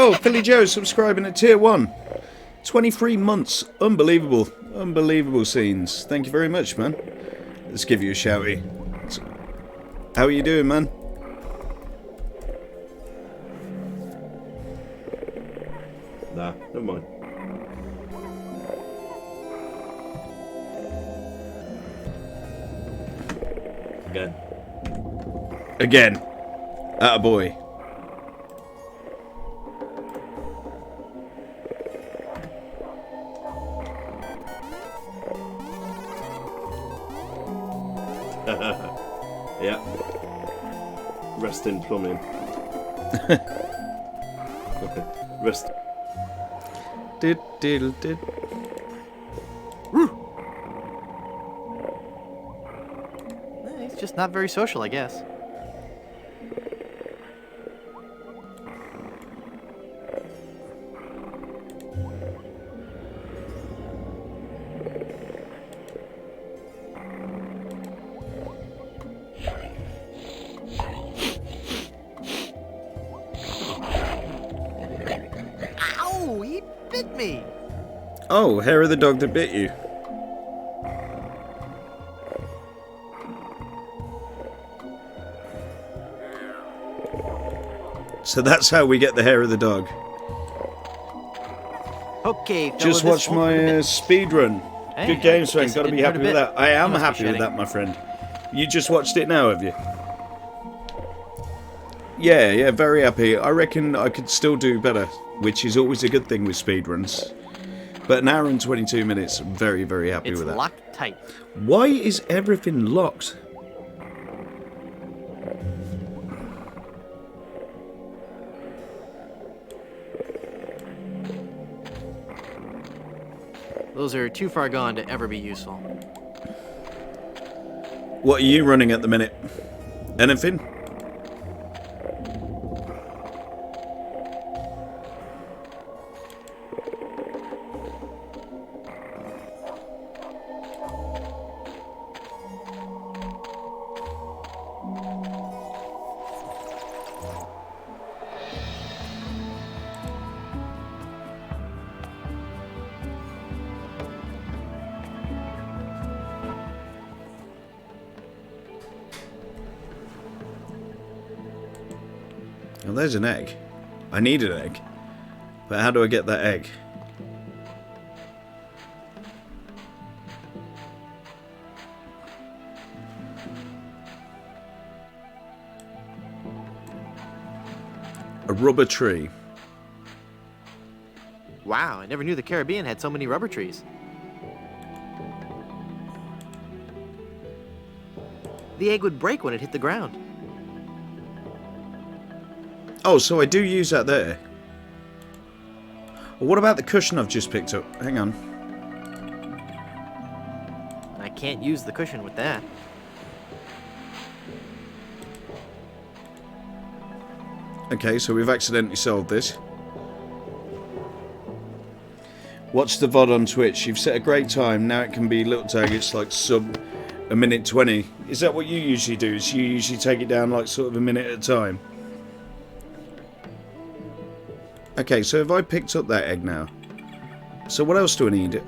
Oh, Philly Joe subscribing at tier 1. 23 months. Unbelievable. Unbelievable scenes. Thank you very much, man. Let's give you a shouty. How are you doing, man? Nah, never mind. Again. Again. Attaboy. Yeah. Rest in plumbing. Rest. Did. He's just not very social, I guess. Ow! He bit me! Oh, hair of the dog that bit you. So that's how we get the hair of the dog. Okay, fella, Just watch my speed run. Hey, Good game, I Sven. guess Got to it be didn't happy hurt a with bit. that. I am You must be happy with shedding. that, my friend. You just watched it now, have you? Yeah, very happy. I reckon I could still do better, which is always a good thing with speedruns. But an hour and 22 minutes, I'm very, very happy It's with that. locked tight. Why is everything locked? Those are too far gone to ever be useful. What are you running at the minute? Anything? Well, there's an egg. I need an egg. But how do I get that egg? A rubber tree. Wow, I never knew the Caribbean had so many rubber trees. The egg would break when it hit the ground. Oh, so I do use that there. Well, what about the cushion I've just picked up? Hang on. I can't use the cushion with that. Okay, so we've accidentally solved this. Watch the VOD on Twitch. You've set a great time. Now it can be little targets like sub a minute 20. Is that what you usually do? Is you usually take it down like sort of a minute at a time? Okay, so if I picked up that egg now. So what else do I need?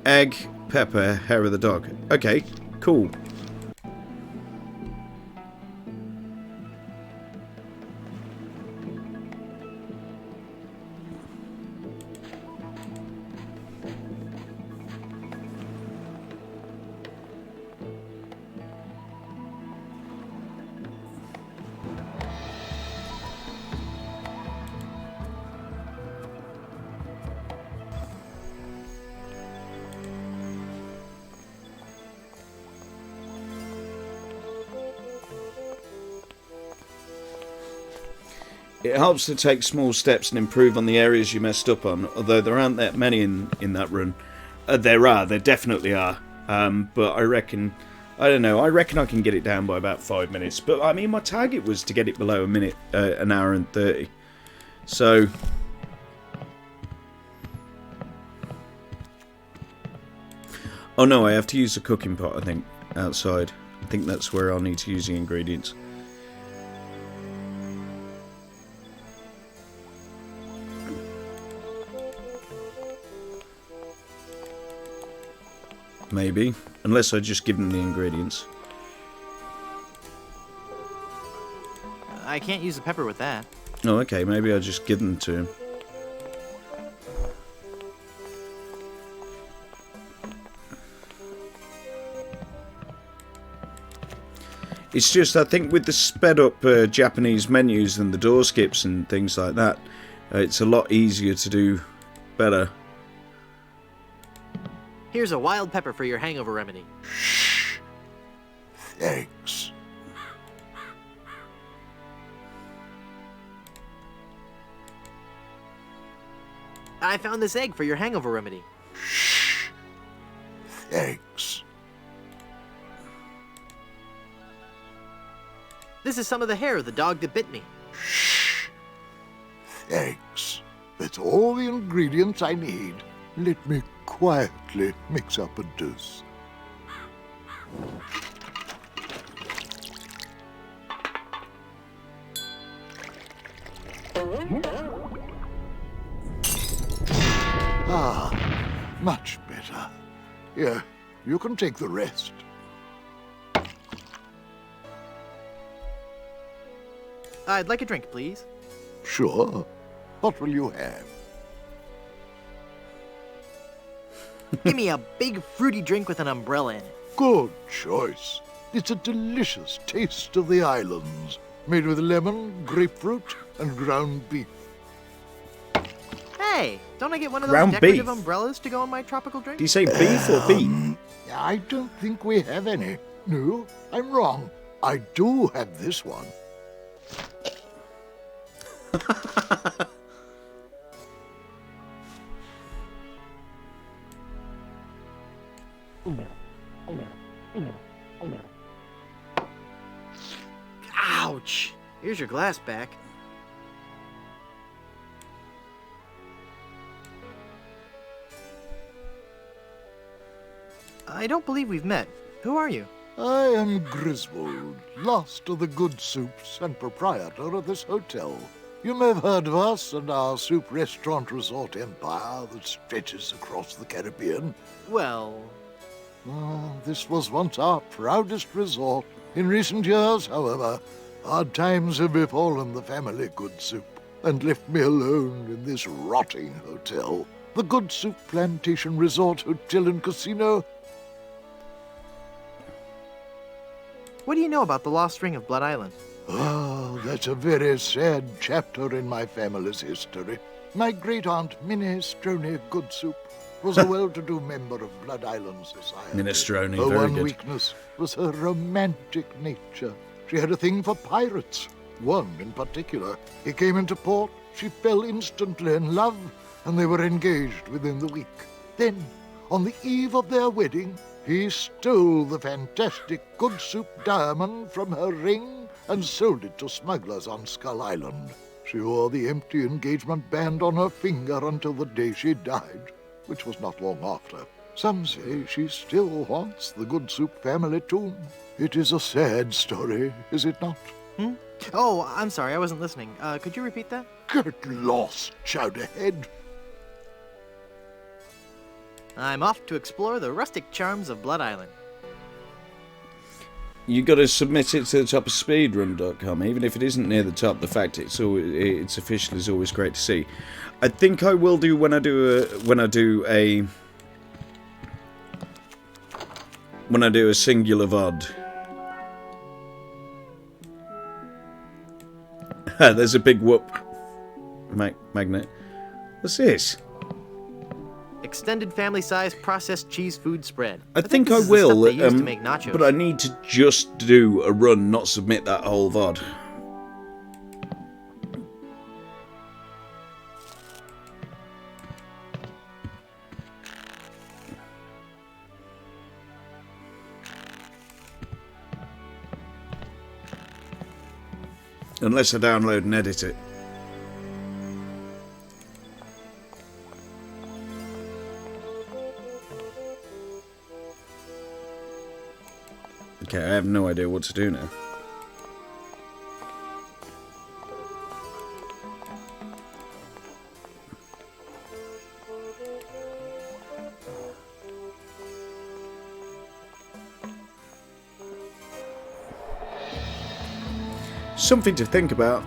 Egg, pepper, hair of the dog. Okay, cool. It helps to take small steps and improve on the areas you messed up on, although there aren't that many in that run. There definitely are. But I reckon, I don't know, I reckon I can get it down by about 5 minutes. But I mean, my target was to get it below a minute, an hour and 30. So, Oh no, I have to use the cooking pot, I think, outside. I think that's where I'll need to use the ingredients. Maybe. Unless I just give them the ingredients. I can't use the pepper with that. Oh, okay, maybe I'll just give them to him. It's just, I think with the sped up Japanese menus and the door skips and things like that, it's a lot easier to do better. Here's a wild pepper for your hangover remedy. Thanks. I found this egg for your hangover remedy. Thanks. This is some of the hair of the dog that bit me. Thanks. That's all the ingredients I need. Let me quietly mix up a dose. Ah, much better. Here, you can take the rest. I'd like a drink, please. Sure. What will you have? Give me a big fruity drink with an umbrella in it. Good choice. It's a delicious taste of the islands, made with lemon, grapefruit, and ground beef. Hey, don't I get one of those Ground decorative beef? umbrellas to go in my tropical drink? Do you say beef or beef? I don't think we have any. No, I'm wrong. I do have this one. Ouch! Here's your glass back. I don't believe we've met. Who are you? I am Griswold, last of the good soups and proprietor of this hotel. You may have heard of us and our soup restaurant resort empire that stretches across the Caribbean. Well... This was once our proudest resort. In recent years, however, hard times have befallen the family Good Soup and left me alone in this rotting hotel. The Good Soup Plantation Resort Hotel and Casino. What do you know about the lost ring of Blood Island? Oh, that's a very sad chapter in my family's history. My great-aunt, Minestrone Good Soup, was a well-to-do member of Blood Island society. Minestrone, her very one good. weakness was her romantic nature. She had a thing for pirates, one in particular. He came into port, she fell instantly in love, and they were engaged within the week. Then, on the eve of their wedding, he stole the fantastic Good Soup diamond from her ring and sold it to smugglers on Skull Island. She wore the empty engagement band on her finger until the day she died, which was not long after. Some say she still haunts the Good Soup family tomb. It is a sad story, is it not? Oh, I'm sorry, I wasn't listening. Could you repeat that? Get lost, Chowderhead. I'm off to explore the rustic charms of Blood Island. You got to submit it to the top of speedrun.com, even if it isn't near the top. The fact it's official is always great to see. I think I will do when I do a singular VOD. There's a big whoop magnet. What's this? Extended family-size processed cheese food spread. I think I this is the stuff will, they use to make nachos. but I need to just do a run, not submit that whole VOD. Unless I download and edit it. Okay, I have no idea what to do now. Something to think about.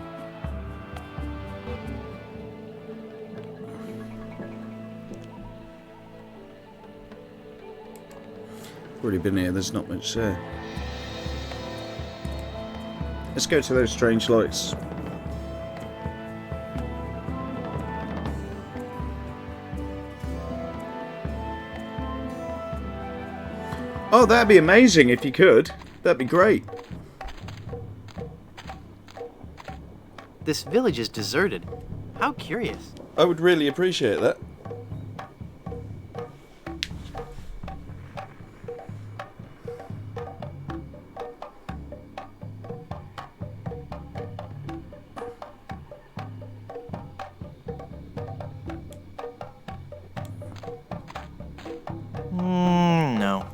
Already been here, there's not much there. Let's go to those strange lights. Oh, that'd be amazing if you could. That'd be great. This village is deserted. How curious. I would really appreciate that. No.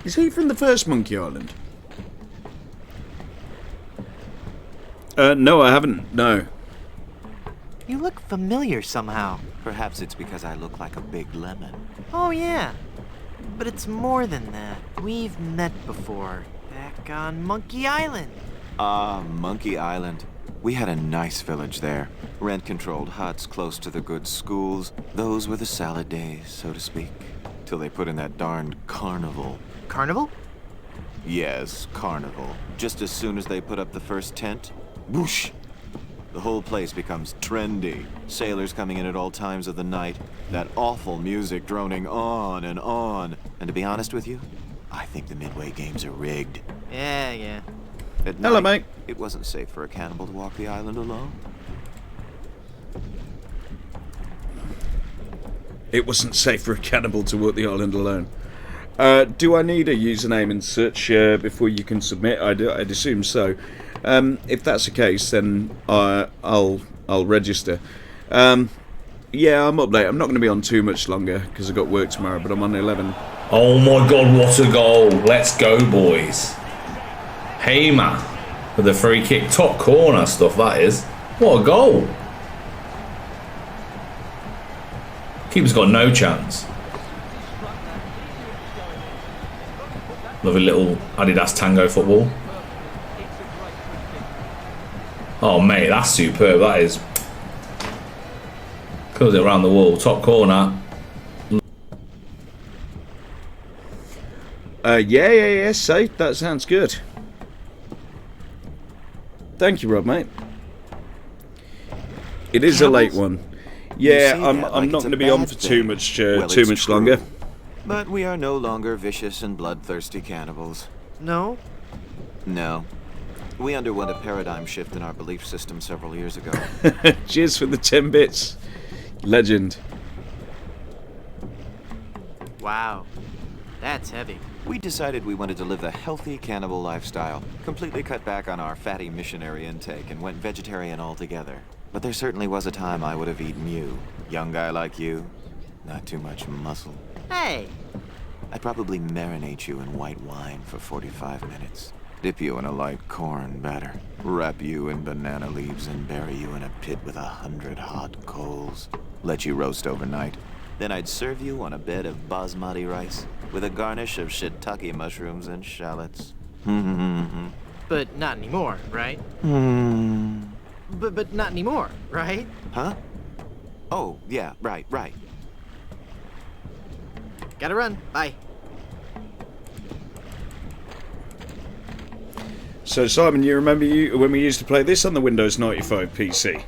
Is he from the first Monkey Island? No, I haven't. No. You look familiar somehow. Perhaps it's because I look like a big lemon. Oh, yeah. But it's more than that. We've met before. Back on Monkey Island. Ah, Monkey Island. We had a nice village there. Rent-controlled huts close to the good schools. Those were the salad days, so to speak. Till they put in that darned carnival. Carnival? Yes, carnival. Just as soon as they put up the first tent, whoosh! The whole place becomes trendy. Sailors coming in at all times of the night. That awful music droning on and on. And to be honest with you, I think the Midway games are rigged. Yeah. At Hello, night, mate. It wasn't safe for a cannibal to walk the island alone. It wasn't safe for a cannibal to walk the island alone. Do I need a username and such before you can submit? I'd assume so. If that's the case, then I'll register. Yeah, I'm up late. I'm not going to be on too much longer because I've got work tomorrow, but I'm on 11. Oh my god, what a goal. Let's go, boys. Hamer with the free kick. Top corner stuff, that is. What a goal. Keeper's got no chance. Lovely little Adidas Tango football. Oh mate, that's superb, that is. Curls it around the wall, top corner. Yeah, safe, that sounds good. Thank you, Rob, mate. It is a late one. Yeah, I'm not going to be on for too much longer. But we are no longer vicious and bloodthirsty cannibals. No? No. We underwent a paradigm shift in our belief system several years ago. Cheers for the 10 bits. Legend. Wow. That's heavy. We decided we wanted to live a healthy cannibal lifestyle, completely cut back on our fatty missionary intake, and went vegetarian altogether. But there certainly was a time I would have eaten you. Young guy like you, not too much muscle. Hey! I'd probably marinate you in white wine for 45 minutes. Dip you in a light corn batter. Wrap you in banana leaves and bury you in a pit with 100 hot coals. Let you roast overnight. Then I'd serve you on a bed of basmati rice with a garnish of shiitake mushrooms and shallots. But not anymore, right? But not anymore, right? Huh? Oh, yeah, right. Gotta run. Bye. So, Simon, you remember when we used to play this on the Windows 95 PC?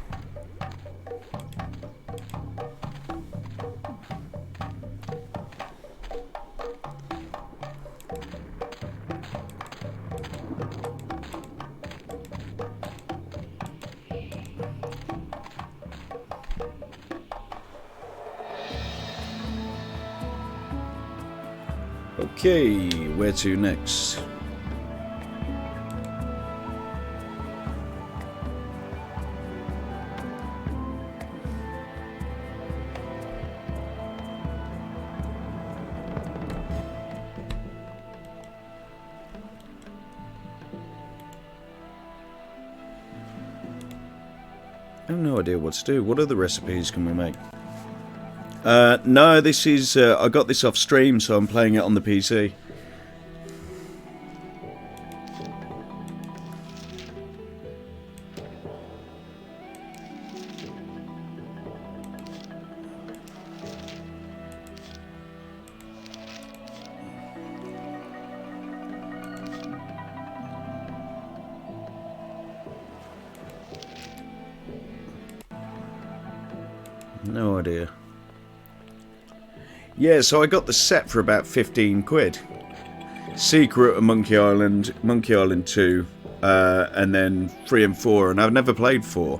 Okay, where to next? I have no idea what to do. What other recipes can we make? No, this is... I got this off stream, so I'm playing it on the PC. No idea. Yeah, so I got the set for about 15 quid. Secret of Monkey Island 2, and then 3 and 4, and I've never played 4.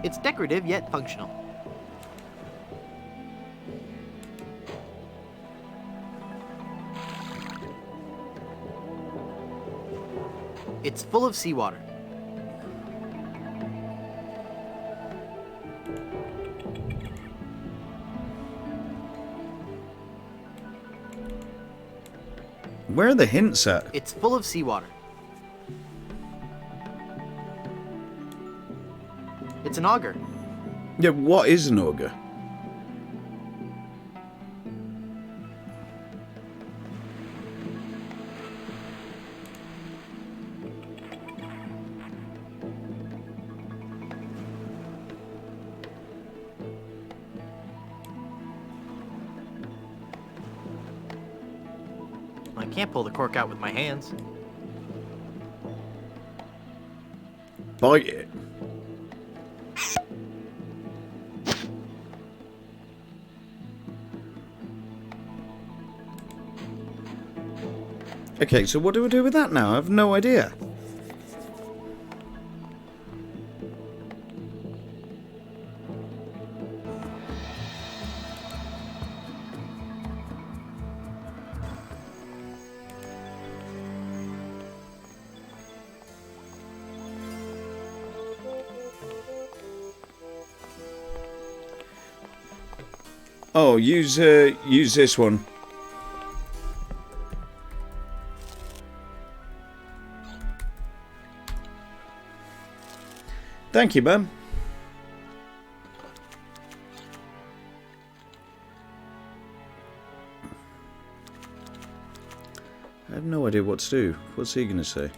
It's decorative yet functional. It's full of seawater. Where are the hints at? It's full of seawater. It's an auger. Yeah, what is an auger? I can't pull the cork out with my hands. Bite it. Okay, so what do we do with that now? I have no idea. Oh, use this one. Thank you, ma'am. I have no idea what to do. What's he going to say?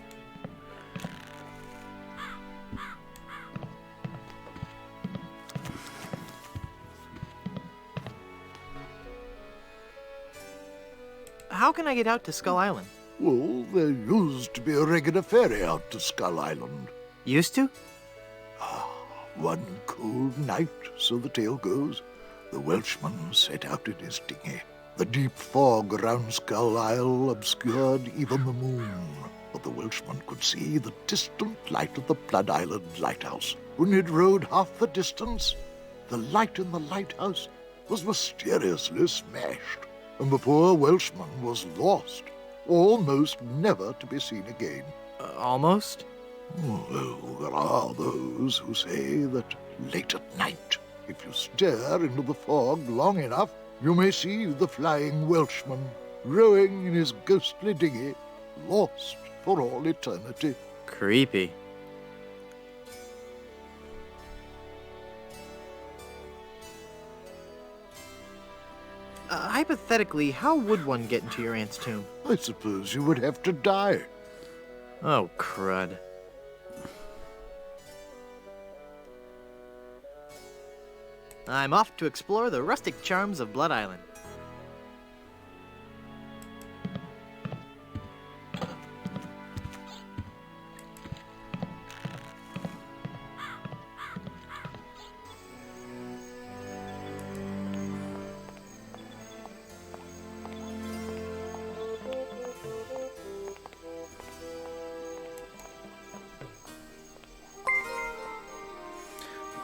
How can I get out to Skull Island? Well, there used to be a regular ferry out to Skull Island. Used to? One cold night, so the tale goes, the Welshman set out in his dinghy. The deep fog around Skull Isle obscured even the moon, but the Welshman could see the distant light of the Blood Island lighthouse. When he'd rowed half the distance, the light in the lighthouse was mysteriously smashed, and the poor Welshman was lost, almost never to be seen again. Almost? Well, there are those who say that late at night, if you stare into the fog long enough, you may see the flying Welshman rowing in his ghostly dinghy, lost for all eternity. Creepy. Hypothetically, how would one get into your aunt's tomb? I suppose you would have to die. Oh, crud. I'm off to explore the rustic charms of Blood Island.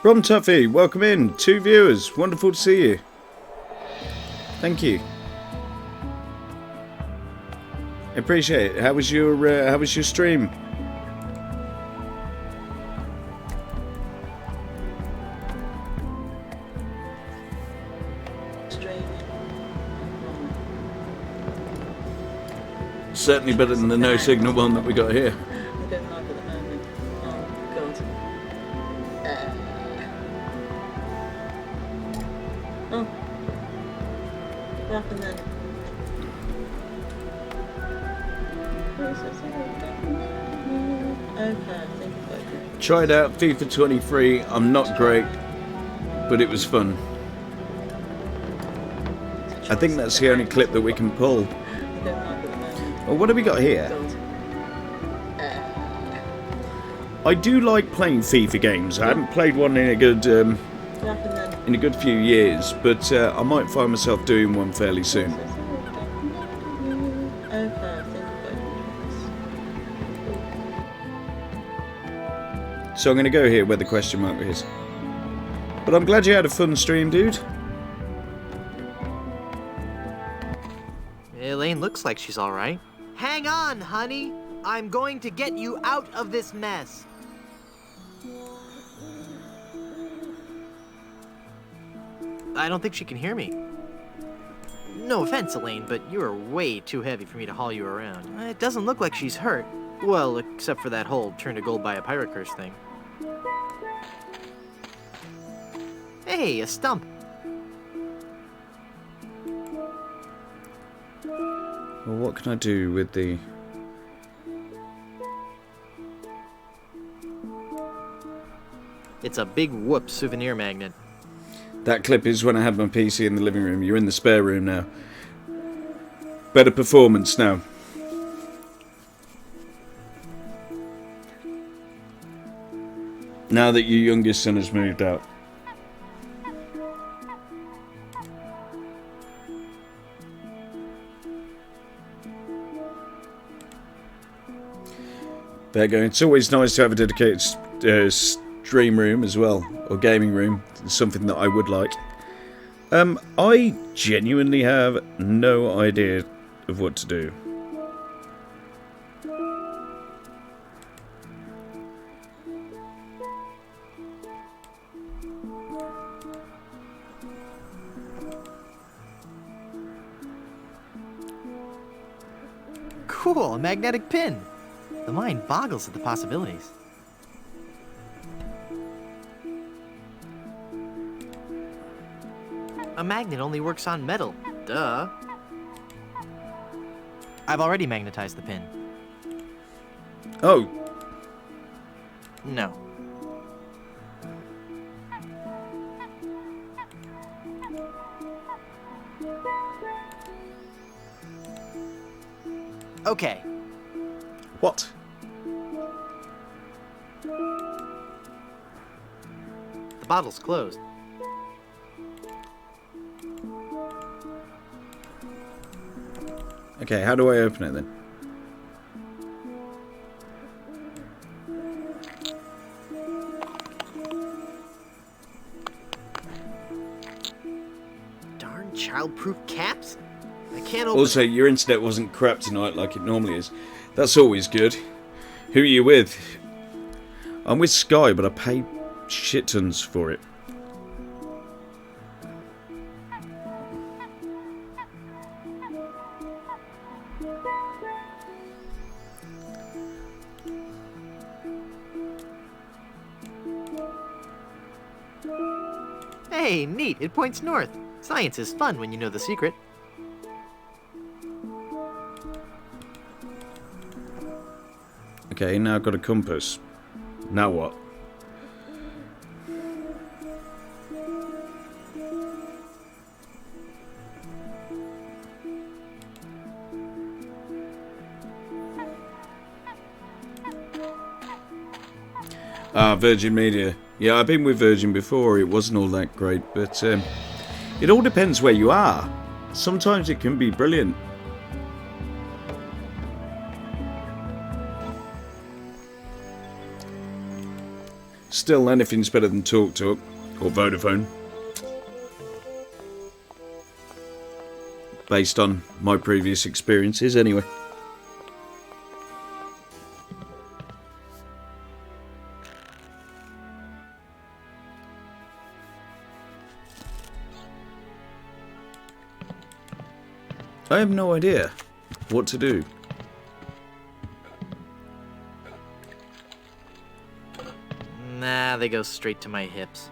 Rom Tuffy, welcome in. 2 viewers. Wonderful to see you. Thank you. Appreciate it. How was your stream? Certainly better than the no signal one that we got here. I don't like at the moment. Oh, God. Oh. What happened then? Okay, I think okay. Tried out FIFA 23. I'm not great, but it was fun. I think that's the only clip that we can pull. Well, what have we got here? I do like playing FIFA games. I haven't played one in a good few years, but I might find myself doing one fairly soon. So I'm going to go here where the question mark is. But I'm glad you had a fun stream, dude. Elaine looks like she's all right. Hang on, honey. I'm going to get you out of this mess. I don't think she can hear me. No offense, Elaine, but you are way too heavy for me to haul you around. It doesn't look like she's hurt. Well, except for that whole turn to gold by a pirate curse thing. Hey, a stump. Well, what can I do with the... It's a big whoop souvenir magnet. That clip is when I had my PC in the living room. You're in the spare room now. Better performance now. Now that your youngest son has moved out. There you go. It's always nice to have a dedicated stream room as well, or gaming room. It's something that I would like. I genuinely have no idea of what to do. Cool, a magnetic pin. The mind boggles at the possibilities. A magnet only works on metal. Duh. I've already magnetized the pin. Oh. No. Okay. What? The bottle's closed. Okay, how do I open it then? Darn child-proof caps? I can't open... Also, your internet wasn't crap tonight like it normally is. That's always good. Who are you with? I'm with Sky, but I pay shit tons for it. Hey, neat. It points north. Science is fun when you know the secret. Okay, now I've got a compass. Now what? Ah, Virgin Media. Yeah, I've been with Virgin before. It wasn't all that great, but it all depends where you are. Sometimes it can be brilliant. Still, anything's better than Talk Talk or Vodafone. Based on my previous experiences, anyway. I have no idea what to do. Nah, they go straight to my hips.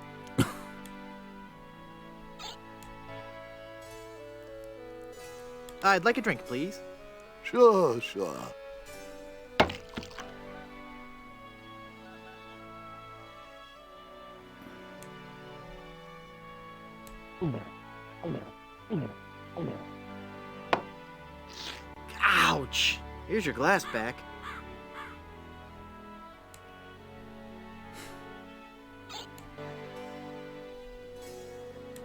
I'd like a drink, please. Sure, sure. Ouch! Here's your glass back.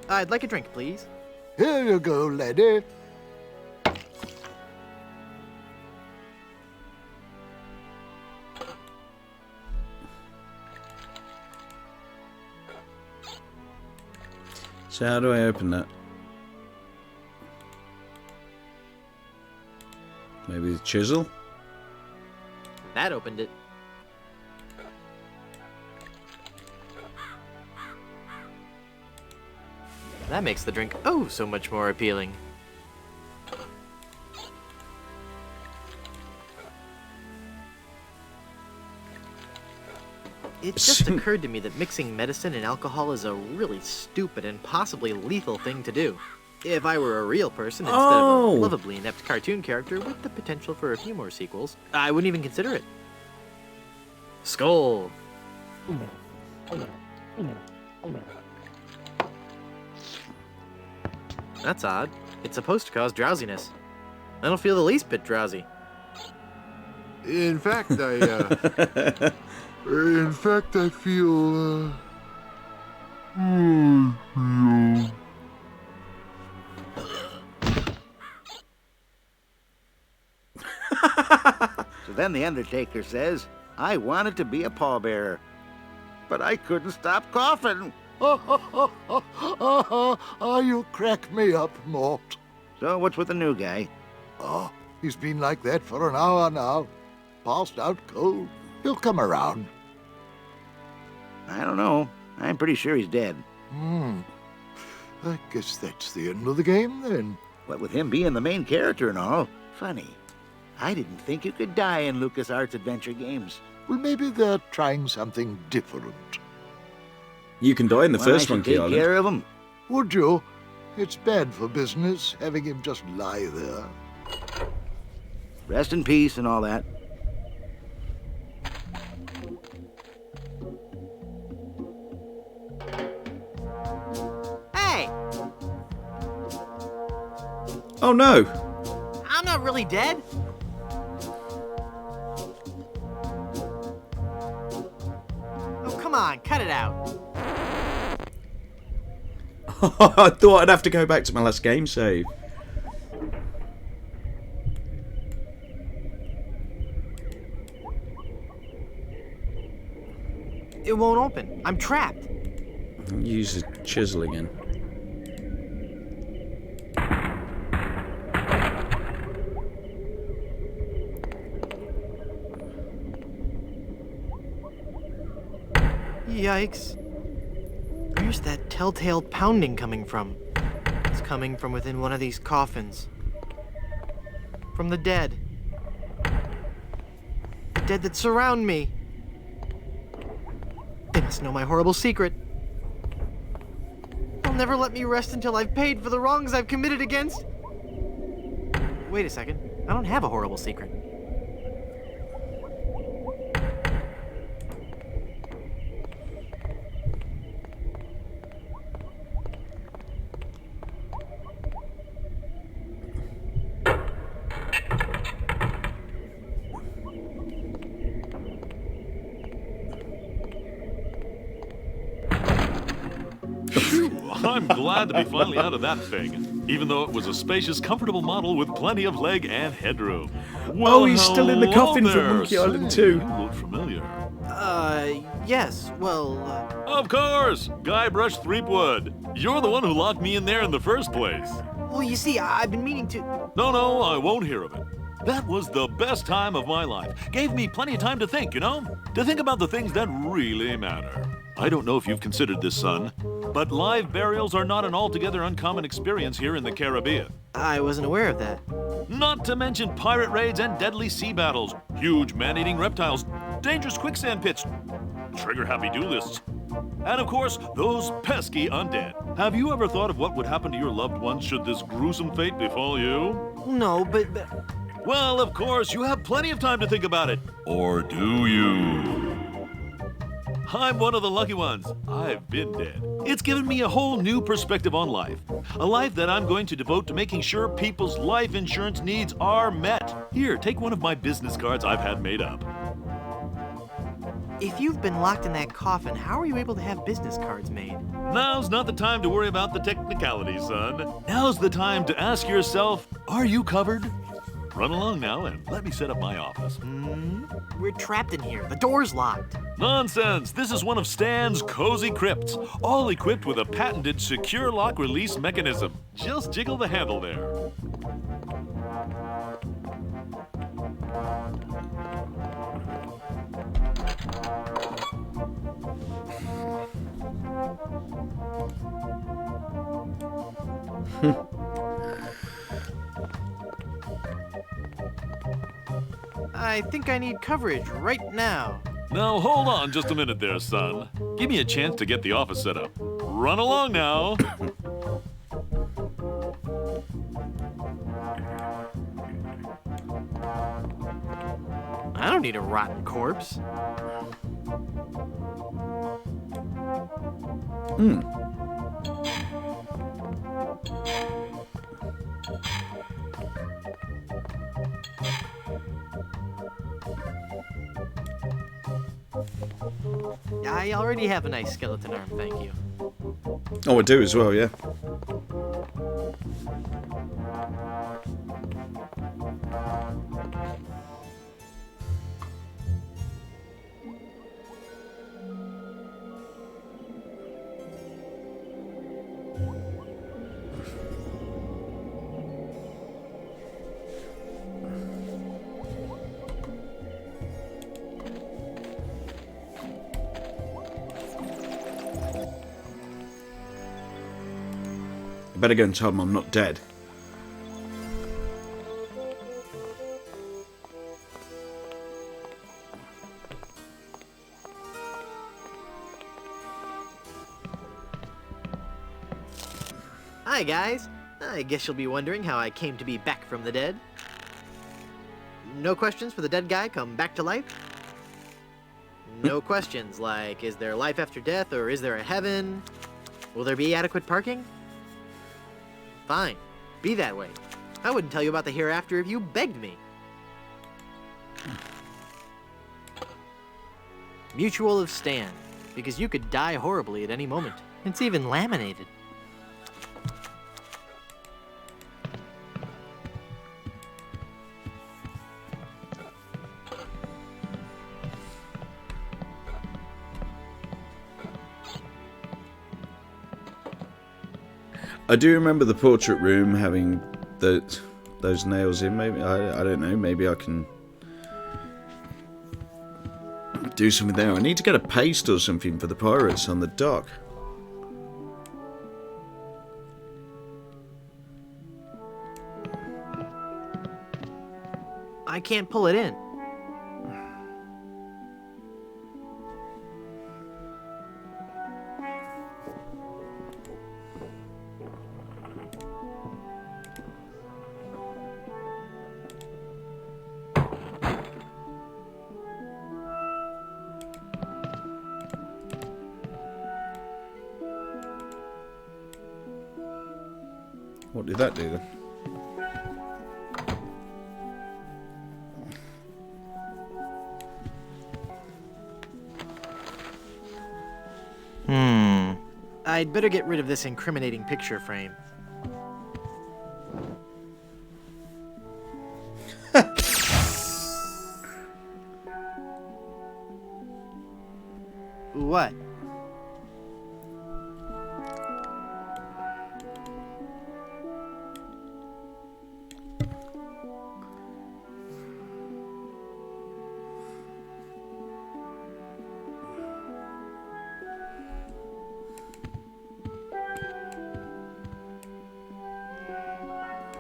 I'd like a drink, please. Here you go, lady. So how do I open that? Maybe the chisel? That opened it. That makes the drink oh so much more appealing. It just occurred to me that mixing medicine and alcohol is a really stupid and possibly lethal thing to do. If I were a real person instead of a lovably inept cartoon character with the potential for a few more sequels, I wouldn't even consider it. Skull. That's odd. It's supposed to cause drowsiness. I don't feel the least bit drowsy. In fact, I feel, So then the Undertaker says, I wanted to be a pallbearer, but I couldn't stop coughing. You crack me up, Mort. So what's with the new guy? Oh, he's been like that for an hour now. Passed out cold. He'll come around. I don't know. I'm pretty sure he's dead. I guess that's the end of the game, then. What with him being the main character and all. Funny. I didn't think you could die in LucasArts adventure games. Well, maybe they're trying something different. You can die in the first one, take care of him. Would you? It's bad for business, having him just lie there. Rest in peace and all that. Hey! Oh no! I'm not really dead. Oh, come on, cut it out. I thought I'd have to go back to my last game save. It won't open. I'm trapped. Use the chisel again. Yikes. Where's that telltale pounding coming from? It's coming from within one of these coffins. From the dead. The dead that surround me. They must know my horrible secret. They'll never let me rest until I've paid for the wrongs I've committed against. Wait a second. I don't have a horrible secret. I'm glad to be finally out of that thing, even though it was a spacious, comfortable model with plenty of leg and headroom. Well, Oh, he's still in the hello coffin from there. Monkey Island Say, 2. You look familiar. Yes, well, Of course! Guybrush Threepwood. You're the one who locked me in there in the first place. well, you see, I've been meaning to... No, I won't hear of it. That was the best time of my life. Gave me plenty of time to think, you know? To think about the things that really matter. I don't know if you've considered this, son, but live burials are not an altogether uncommon experience here in the Caribbean. I wasn't aware of that. Not to mention pirate raids and deadly sea battles, huge man-eating reptiles, dangerous quicksand pits, trigger-happy duelists, and of course, those pesky undead. Have you ever thought of what would happen to your loved ones should this gruesome fate befall you? No, but... Well, of course, you have plenty of time to think about it. Or do you? I'm one of the lucky ones. I've been dead. It's given me a whole new perspective on life. A life that I'm going to devote to making sure people's life insurance needs are met. Here, take one of my business cards I've had made up. If you've been locked in that coffin, how are you able to have business cards made? Now's not the time to worry about the technicalities, son. Now's the time to ask yourself, are you covered? Run along now and let me set up my office. We're trapped in here. The door's locked. Nonsense! This is one of Stan's cozy crypts, all equipped with a patented secure lock release mechanism. Just jiggle the handle there. I think I need coverage right now. Now hold on just a minute there, son. Give me a chance to get the office set up. Run along now. I don't need a rotten corpse. I already have a nice skeleton arm, thank you. Oh, I do as well, yeah. I better go and tell them I'm not dead. Hi, guys. I guess you'll be wondering how I came to be back from the dead. No questions for the dead guy come back to life? No questions like, is there life after death or is there a heaven? Will there be adequate parking? Fine. Be that way. I wouldn't tell you about the hereafter if you begged me. Mutual of Stan, because you could die horribly at any moment. It's even laminated. I do remember the portrait room having those nails in. Maybe I don't know. Maybe I can do something there. I need to get a paste or something for the pirates on the dock. I can't pull it in. What did that do then? I'd better get rid of this incriminating picture frame. What?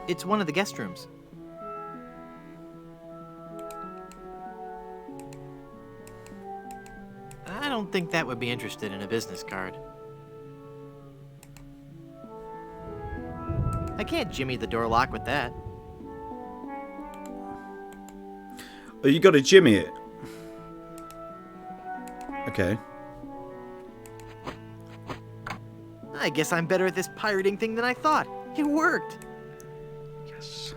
It's one of the guest rooms. I don't think that would be interested in a business card. I can't jimmy the door lock with that. Oh, you got to jimmy it. Okay. I guess I'm better at this pirating thing than I thought. It worked. Yes.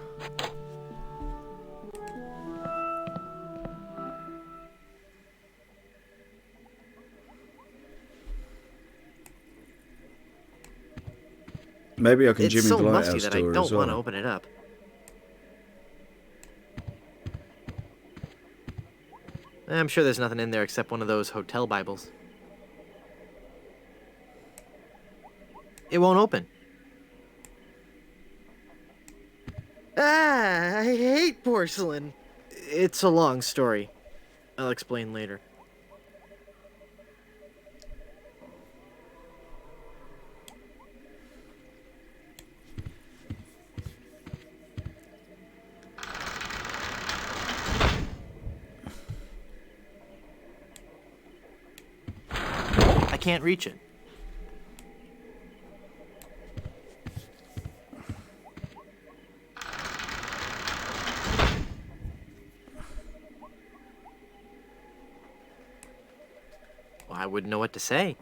Maybe I can jimmy the lighthouse door as well. It's so musty that I don't want to open it up. I'm sure there's nothing in there except one of those hotel Bibles. It won't open. Ah, I hate porcelain. It's a long story. I'll explain later. I can't reach it. Well, I wouldn't know what to say.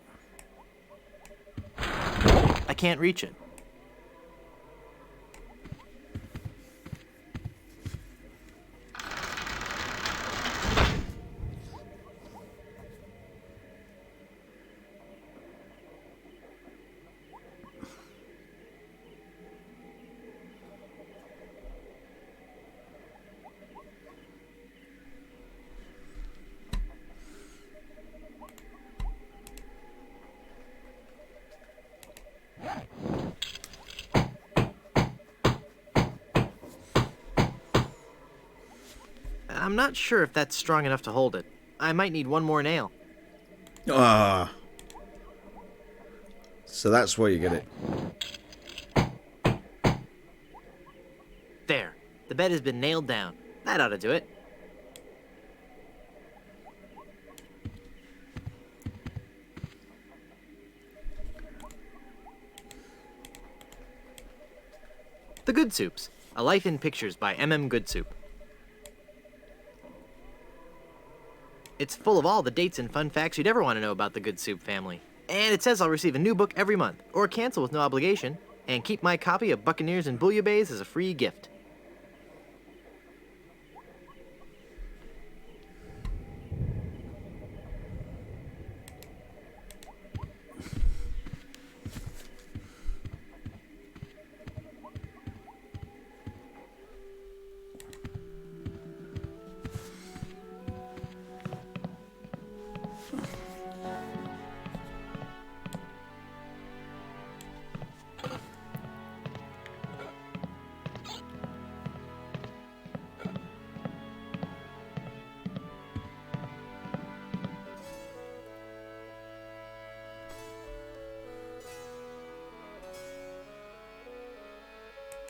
I can't reach it. I'm not sure if that's strong enough to hold it. I might need one more nail. Ah. So that's where you get it. There. The bed has been nailed down. That ought to do it. The Good Soups. A Life in Pictures by M.M. Goodsoup. It's full of all the dates and fun facts you'd ever want to know about the Goodsoup family. And it says I'll receive a new book every month, or cancel with no obligation, and keep my copy of Buccaneers and Bouillabaisse as a free gift.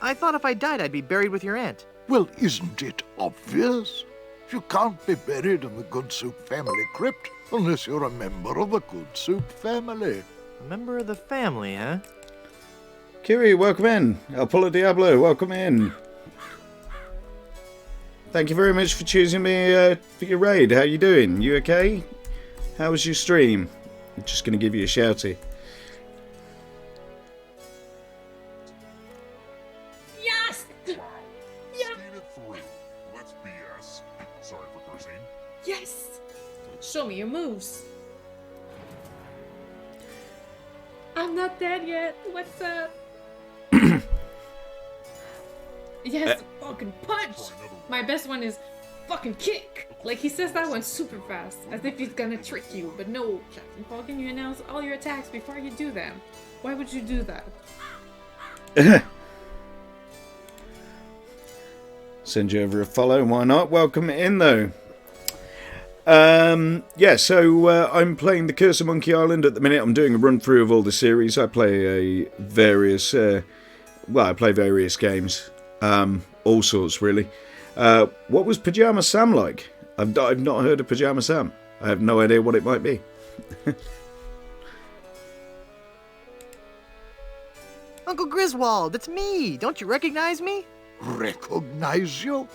I thought if I died, I'd be buried with your aunt. Well, isn't it obvious? You can't be buried in the Goodsoup family crypt unless you're a member of the Goodsoup family. A member of the family, huh? Kiri, welcome in. Apollo Diablo, welcome in. Thank you very much for choosing me for your raid. How you doing? You okay? How was your stream? I'm just going to give you a shouty. Yes! Yeah. Let's BS. Sorry for cursing. Yes! Show me your moves. I'm not dead yet. What's up? Yes, fucking punch! My best one is fucking kick! Like, he says that one super fast, as if he's gonna trick you. But no, Captain Falcon, you announce all your attacks before you do them. Why would you do that? Send you over a follow, why not? Welcome in, though. Yeah, so I'm playing The Curse of Monkey Island at the minute. I'm doing a run through of all the series. I play various games, all sorts really. What was Pajama Sam like? I've not heard of Pajama Sam. I have no idea what it might be. Uncle Griswold, it's me. Don't you recognize me? Recognize you?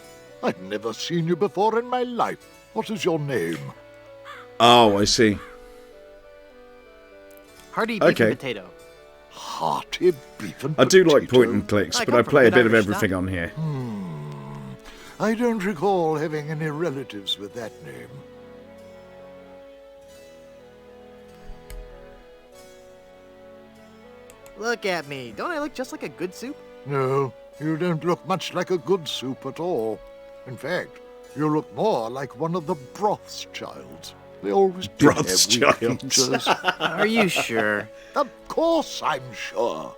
I've never seen you before in my life. What is your name? Oh, I see. Hearty beef and potato. Hearty beef and I do potato. like point and clicks, but I play a bit of everything on here. I don't recall having any relatives with that name. Look at me. Don't I look just like a good soup? No, you don't look much like a good soup at all. In fact, you look more like one of the Brothschilds. They always did have weak features. Are you sure? Of course I'm sure.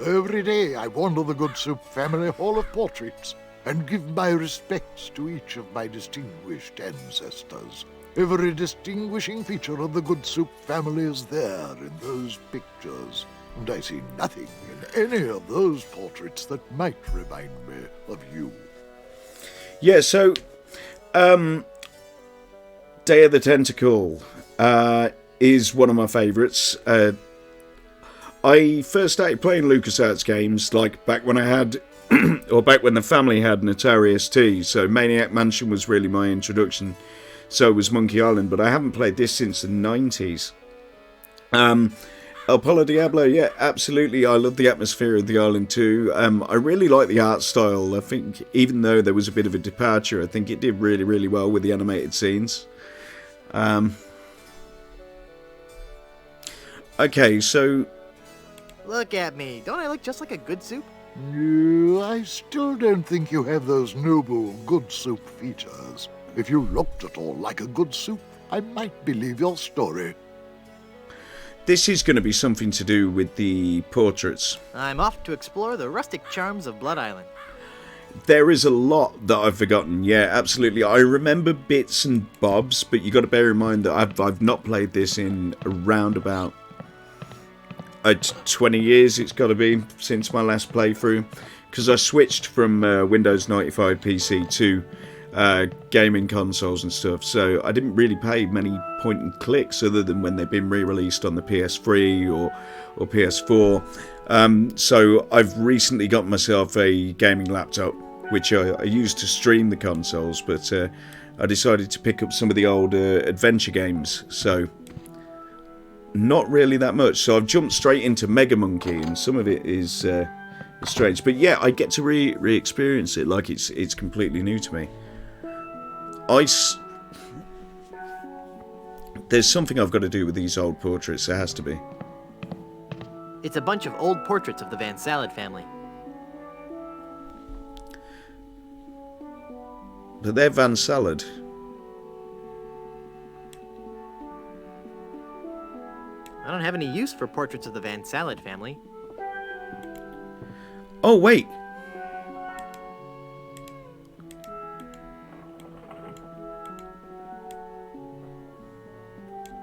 Every day I wander the Good Soup family hall of portraits and give my respects to each of my distinguished ancestors. Every distinguishing feature of the Good Soup family is there in those pictures, and I see nothing in any of those portraits that might remind me of you. Yeah, so Day of the Tentacle is one of my favourites. I first started playing LucasArts games like back when I had, or back when the family had an Atari ST. So Maniac Mansion was really my introduction. So was Monkey Island, but I haven't played this since the 90s. Apollo Diablo, yeah, absolutely. I love the atmosphere of the island too. I really like the art style. I think even though there was a bit of a departure, I think it did really, really well with the animated scenes. Okay, so... Look at me. Don't I look just like a good soup? No, I still don't think you have those noble good soup features. If you looked at all like a good soup, I might believe your story. This is going to be something to do with the portraits. I'm off to explore the rustic charms of Blood Island. There is a lot that I've forgotten. Yeah, absolutely. I remember bits and bobs, but you got to bear in mind that I've not played this in around about 20 years. It's got to be since my last playthrough, because I switched from Windows 95 PC to gaming consoles and stuff, so I didn't really play many point and clicks other than when they've been re-released on the PS3 or PS4. So I've recently got myself a gaming laptop, which I use to stream the consoles, but I decided to pick up some of the old adventure games, so not really that much. So I've jumped straight into Mega Monkey, and some of it is strange, but yeah, I get to re-experience it like it's completely new to me. There's something I've got to do with these old portraits. There has to be. It's a bunch of old portraits of the Van Salad family. But they're Van Salad. I don't have any use for portraits of the Van Salad family. Oh, wait.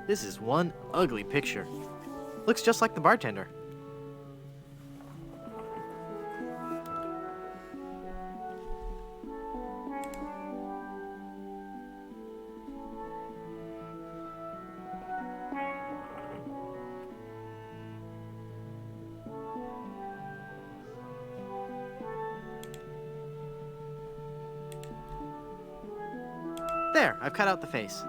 This is one ugly picture. Looks just like the bartender. There, I've cut out the face.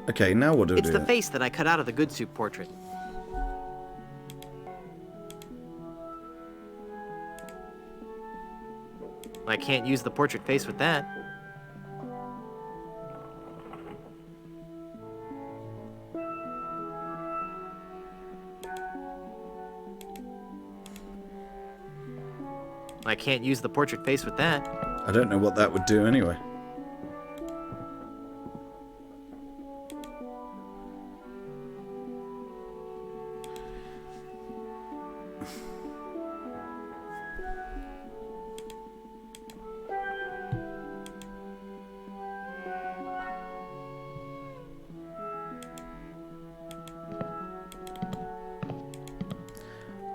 Okay, now what do I do? It's the face that I cut out of the Good Soup portrait. I can't use the portrait face with that. I can't use the portrait face with that. I don't know what that would do anyway.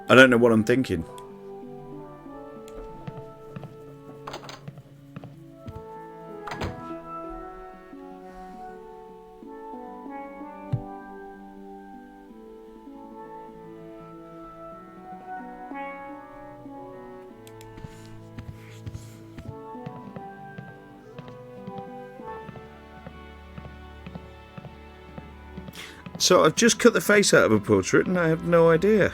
I don't know what I'm thinking. So I've just cut the face out of a portrait and I have no idea.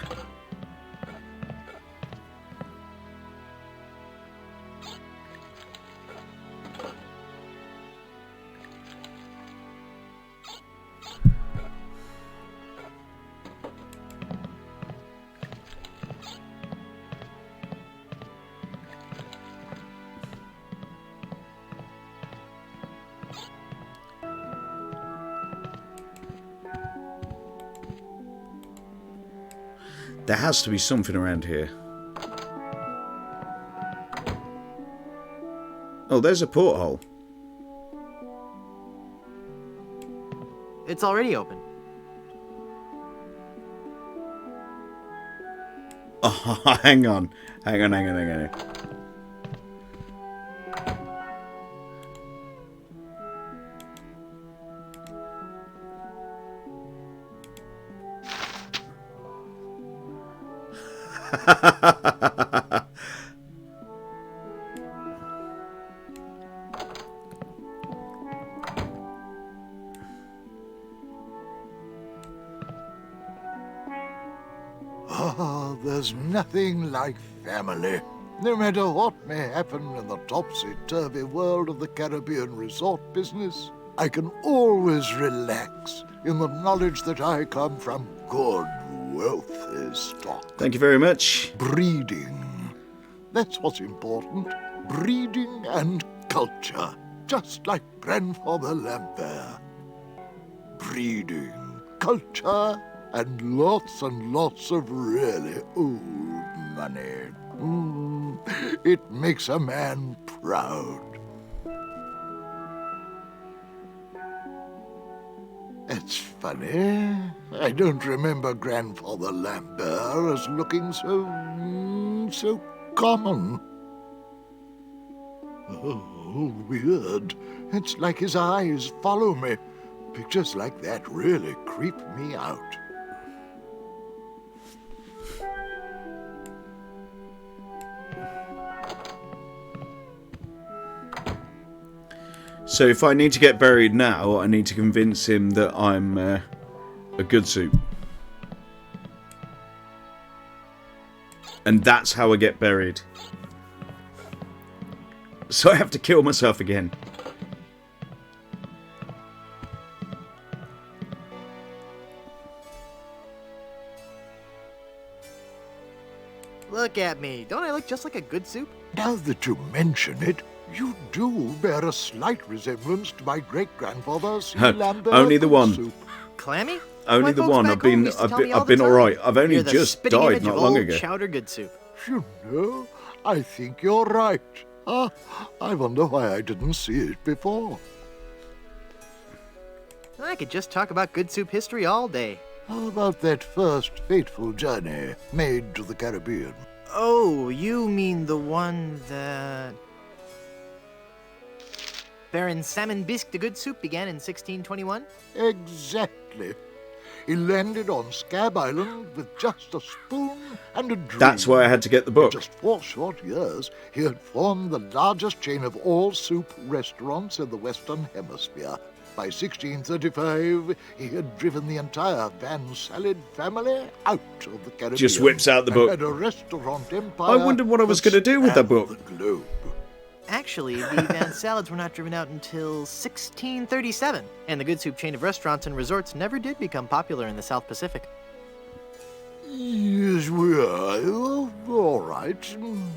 There has to be something around here. Oh, there's a porthole. It's already open. Oh, hang on. Hang on. Ah, there's nothing like family. No matter what may happen in the topsy-turvy world of the Caribbean resort business, I can always relax in the knowledge that I come from good, wealthy stock. Thank you very much. Breeding. That's what's important. Breeding and culture. Just like Grandfather Lambert. Breeding, culture, and lots of really old money. It makes a man proud. It's funny. I don't remember Grandfather Lambert as looking so common. Oh, weird. It's like his eyes follow me. Pictures like that really creep me out. So if I need to get buried now, I need to convince him that I'm a good soup. And that's how I get buried. So I have to kill myself again. Look at me. Don't I look just like a good soup? Now that you mention it, you do bear a slight resemblance to my great-grandfather, C. Lambert. Only the one. Soup. Clammy? Only My the folks one. back home used to tell me all I've the been time. all right. I've only You're the just spitting died image not of long old ago. Chowder good soup. You know, I think you're right. I wonder why I didn't see it before. I could just talk about good soup history all day. How about that first fateful journey made to the Caribbean? Oh, you mean the one that Baron Salmon Bisque de Good Soup began in 1621? Exactly. He landed on Scab Island with just a spoon and a dream. That's why I had to get the book. In just 4 short years, he had formed the largest chain of all soup restaurants in the Western Hemisphere. By 1635, he had driven the entire Van Salad family out of the Caribbean. Just whips out the book. And had a restaurant empire. I wondered what I was going to do with that book. The globe. Actually, the Van Salads were not driven out until 1637, and the good soup chain of restaurants and resorts never did become popular in the South Pacific. Yes, we are. Oh, all right.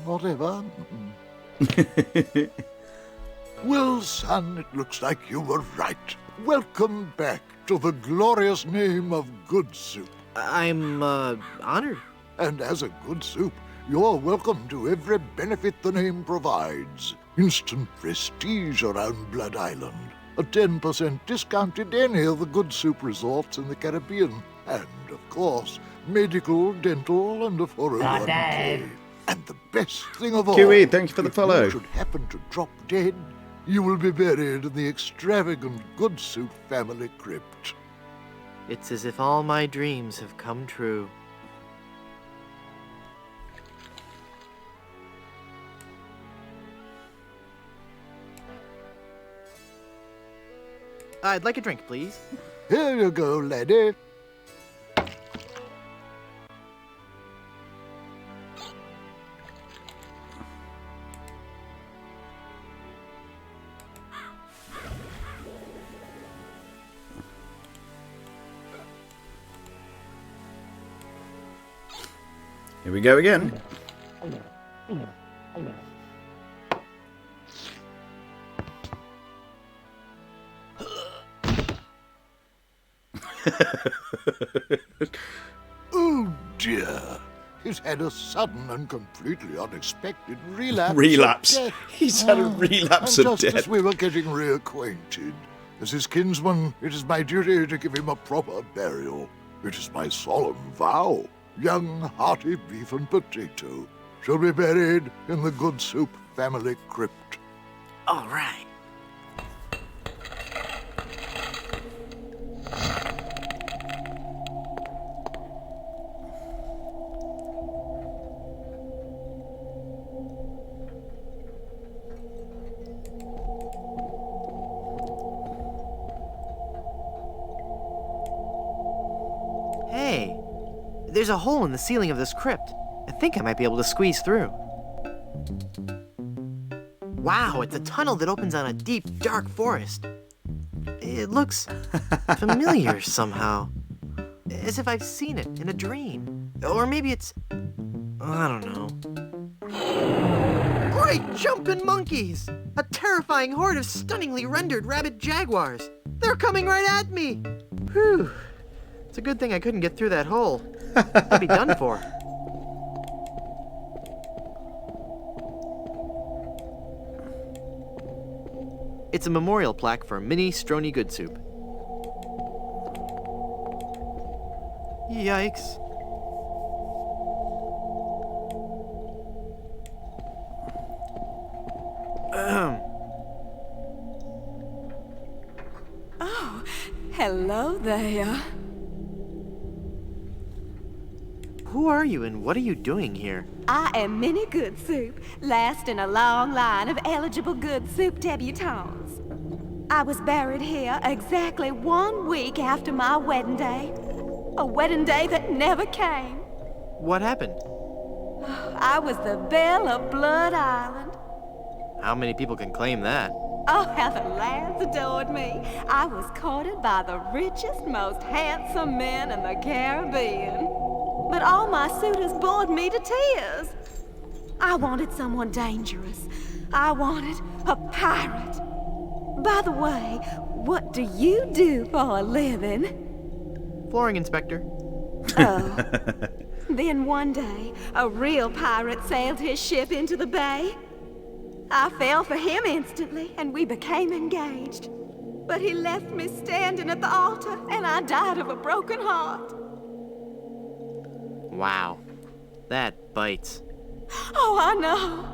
Whatever. Well, son, it looks like you were right. Welcome back to the glorious name of Good Soup. I'm, honored. And as a Good Soup, you're welcome to every benefit the name provides. Instant prestige around Blood Island. A 10% discount at any of the Good Soup resorts in the Caribbean. And, of course, medical, dental, and a 401k. And the best thing of all, QE, thank you for the follow. If you should happen to drop dead, you will be buried in the extravagant Good Soup family crypt. It's as if all my dreams have come true. I'd like a drink, please. Here you go, laddie. Here we go again. Oh dear. He's had a sudden and completely unexpected relapse. Relapse. Of death. He's had a relapse and of just death. as we were getting reacquainted, as his kinsman, it is my duty to give him a proper burial. It is my solemn vow. Young, hearty beef and potato shall be buried in the Good Soup family crypt. All right. Hey, there's a hole in the ceiling of this crypt. I think I might be able to squeeze through. Wow, it's a tunnel that opens on a deep, dark forest. It looks familiar somehow. As if I've seen it in a dream. Or maybe it's... I don't know. Great jumping monkeys! A terrifying horde of stunningly rendered rabid jaguars. They're coming right at me! Whew. It's a good thing I couldn't get through that hole. I'd be done for. It's a memorial plaque for Minnie Stroney Good Soup. Yikes. Oh, hello there. Who are you and what are you doing here? I am Minnie Good Soup, last in a long line of eligible Good Soup debutantes. I was buried here exactly 1 week after my wedding day. A wedding day that never came. What happened? I was the belle of Blood Island. How many people can claim that? Oh, how the lads adored me. I was courted by the richest, most handsome men in the Caribbean. But all my suitors bored me to tears. I wanted someone dangerous. I wanted a pirate. By the way, what do you do for a living? Flooring inspector. Oh. Then one day, a real pirate sailed his ship into the bay. I fell for him instantly, and we became engaged. But he left me standing at the altar, and I died of a broken heart. Wow. That bites. Oh, I know.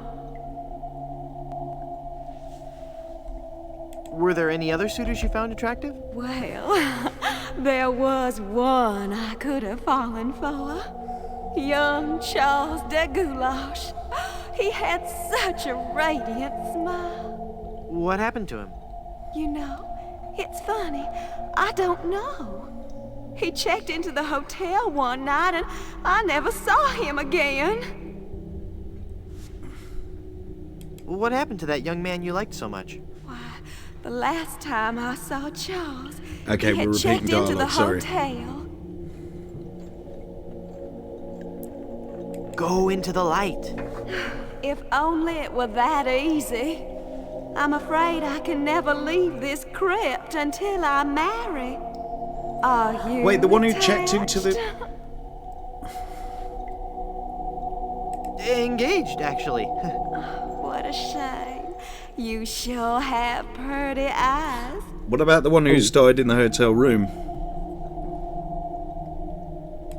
Were there any other suitors you found attractive? Well, there was one I could have fallen for. Young Charles de Goulash. He had such a radiant smile. What happened to him? You know, it's funny. I don't know. He checked into the hotel one night and I never saw him again. What happened to that young man you liked so much? Why, the last time I saw Charles, Okay, he had we're checked repeating into the dialogue, sorry. hotel. go into the light. If only it were that easy. I'm afraid I can never leave this crypt until I marry. Are you Wait, the one who checked into the... Engaged, actually. What a shame. You sure have pretty eyes. What about the one who died in the hotel room?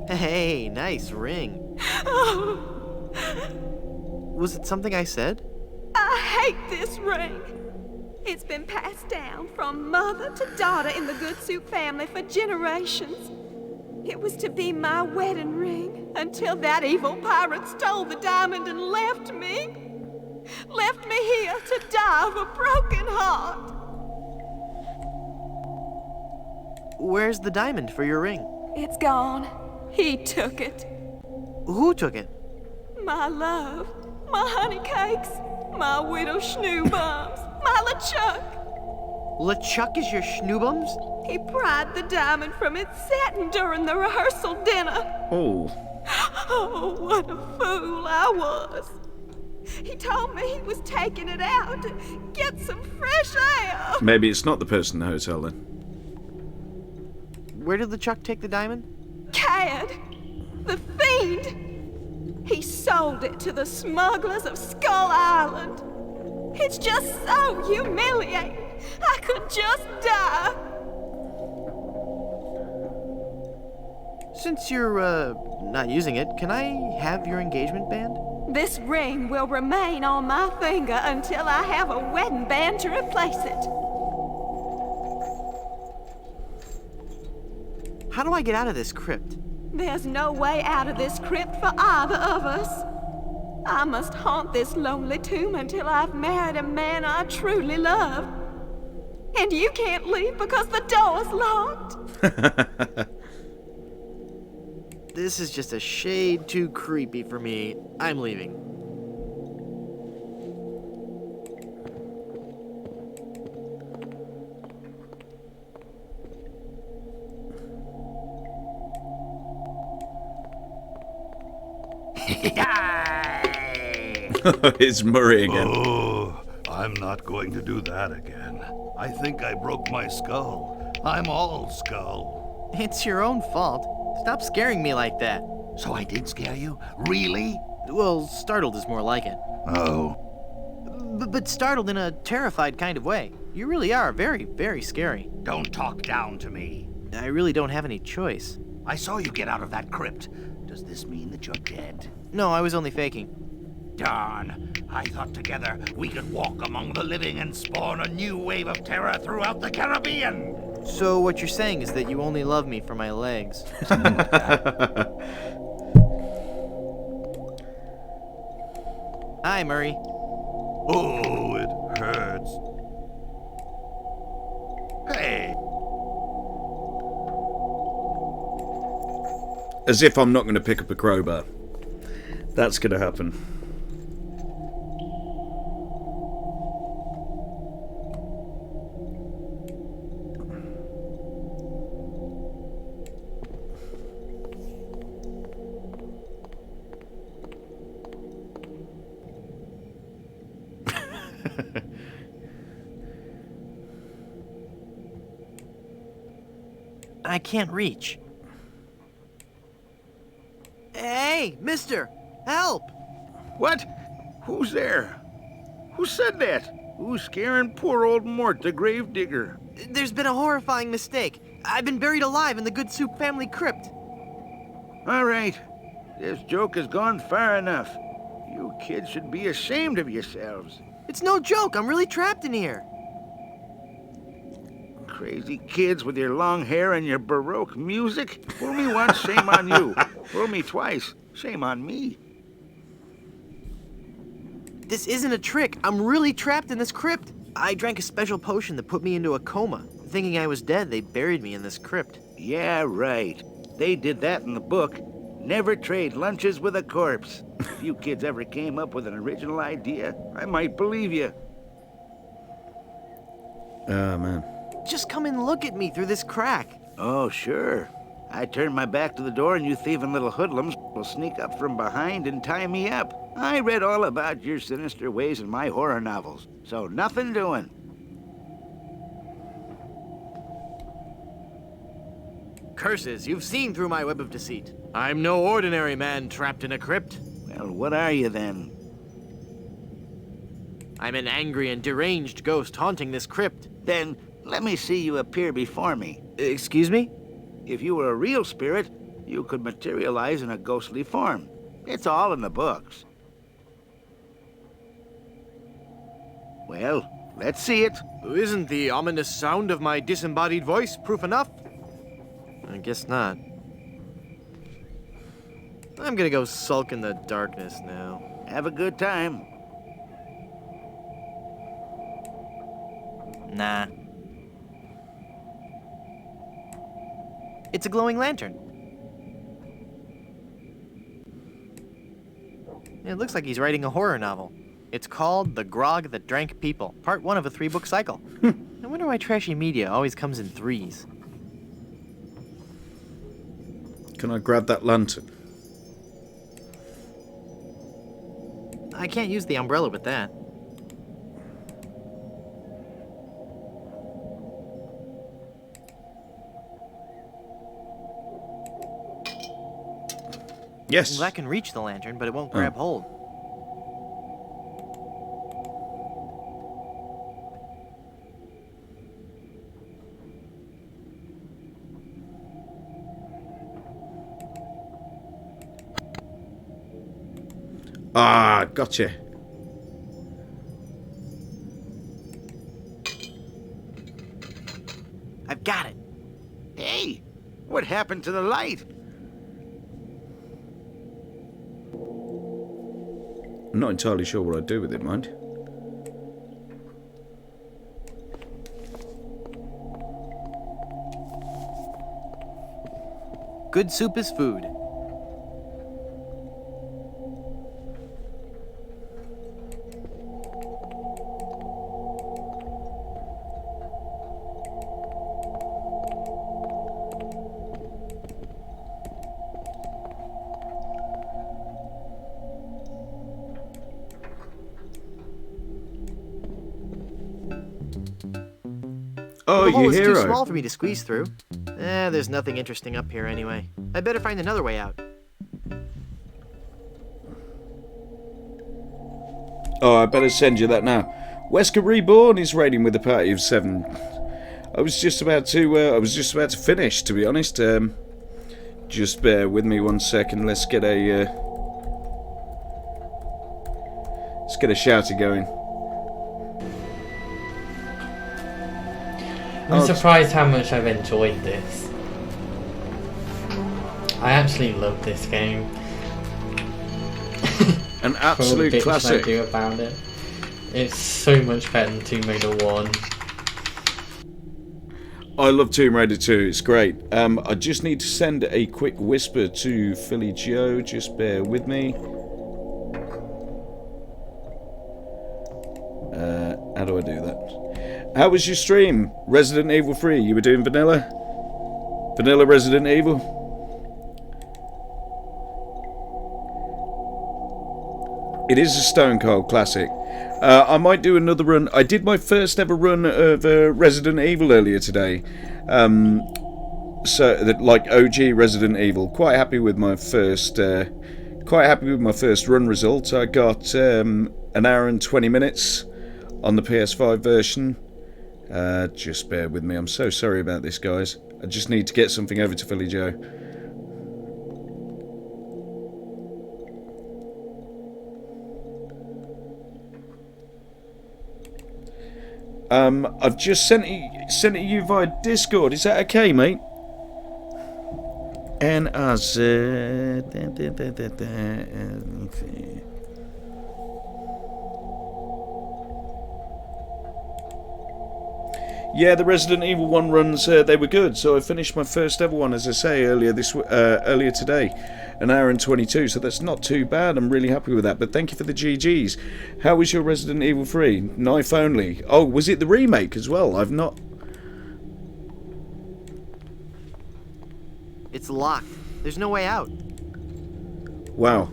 Hey, nice ring. Was it something I said? I hate this ring. It's been passed down from mother to daughter in the Good Soup family for generations. It was to be my wedding ring until that evil pirate stole the diamond and left me. Left me here to die of a broken heart. Where's the diamond for your ring? It's gone. He took it. Who took it? My love, my honey cakes, my widow schnoobums, my LeChuck. LeChuck is your schnoobums? He pried the diamond from its satin during the rehearsal dinner. Oh. Oh, what a fool I was. He told me he was taking it out to get some fresh air. Maybe it's not the person in the hotel then. Where did LeChuck take the diamond? Cad, the fiend. He sold it to the smugglers of Skull Island. It's just so humiliating. I could just die. Since you're, not using it, can I have your engagement band? This ring will remain on my finger until I have a wedding band to replace it. How do I get out of this crypt? There's no way out of this crypt for either of us. I must haunt this lonely tomb until I've married a man I truly love. And you can't leave because the door's locked. This is just a shade too creepy for me. I'm leaving. It's Murray again. Oh, I'm not going to do that again. I think I broke my skull. I'm all skull. It's your own fault. Stop scaring me like that. So I did scare you? Really? Well, startled is more like it. Oh. But startled in a terrified kind of way. You really are very, very scary. Don't talk down to me. I really don't have any choice. I saw you get out of that crypt. Does this mean that you're dead? No, I was only faking. Darn. I thought together we could walk among the living and spawn a new wave of terror throughout the Caribbean. So what you're saying is that you only love me for my legs. Hi, Murray. Oh, it hurts. Hey. As if I'm not going to pick up a crowbar. That's going to happen. I can't reach. Hey, mister! Help! What? Who's there? Who said that? Who's scaring poor old Mort, the gravedigger? There's been a horrifying mistake. I've been buried alive in the Good Soup family crypt. All right. This joke has gone far enough. You kids should be ashamed of yourselves. It's no joke. I'm really trapped in here. Crazy kids with your long hair and your Baroque music. Fool me once, shame on you. Fool me twice, shame on me. This isn't a trick. I'm really trapped in this crypt. I drank a special potion that put me into a coma. Thinking I was dead, they buried me in this crypt. Yeah, right. They did that in the book. Never trade lunches with a corpse. If you kids ever came up with an original idea, I might believe you. Oh, man. Just come and look at me through this crack. Oh, sure. I turn my back to the door and you thieving little hoodlums will sneak up from behind and tie me up. I read all about your sinister ways in my horror novels, so nothing doing. Curses, you've seen through my web of deceit. I'm no ordinary man trapped in a crypt. Well, what are you then? I'm an angry and deranged ghost haunting this crypt. Then let me see you appear before me. Excuse me? If you were a real spirit, you could materialize in a ghostly form. It's all in the books. Well, let's see it. Isn't the ominous sound of my disembodied voice proof enough? I guess not. I'm gonna go sulk in the darkness now. Have a good time. Nah. It's a glowing lantern. It looks like he's writing a horror novel. It's called The Grog That Drank People, part 1 of a 3-book cycle. I wonder why trashy media always comes in 3s. Can I grab that lantern? I can't use the umbrella with that. Yes. Well, that can reach the lantern, but it won't grab hold. Ah, gotcha. I've got it. Hey, what happened to the light? I'm not entirely sure what I'd do with it, mind. Good soup is food. Oh, the hole you is hero. too small for me to squeeze through. There's nothing interesting up here anyway. I better find another way out. Oh, I better send you that now. Wesker Reborn is raiding with a party of 7. I was just about to finish, to be honest. Just bear with me 1 second. Let's get a shouter going. I'm surprised how much I've enjoyed this. I actually love this game. An absolute classic. I do about it. It's so much better than Tomb Raider 1. I love Tomb Raider 2, it's great. I just need to send a quick whisper to Philly Joe, just bear with me. How do I do that? How was your stream? Resident Evil 3, you were doing vanilla? Vanilla Resident Evil? It is a stone cold classic. I might do another run. I did my first ever run of Resident Evil earlier today. Like OG Resident Evil. Quite happy with my first run result. I got an hour and 20 minutes on the PS5 version. Just bear with me. I'm so sorry about this, guys. I just need to get something over to Philly Joe. I've just sent it you via Discord. Is that okay, mate? And as yeah, the Resident Evil 1 runs, they were good. So I finished my first ever one, as I say, earlier today. An hour and 22, so that's not too bad. I'm really happy with that. But thank you for the GGs. How was your Resident Evil 3? Knife only. Oh, was it the remake as well? I've not... It's locked. There's no way out. Wow.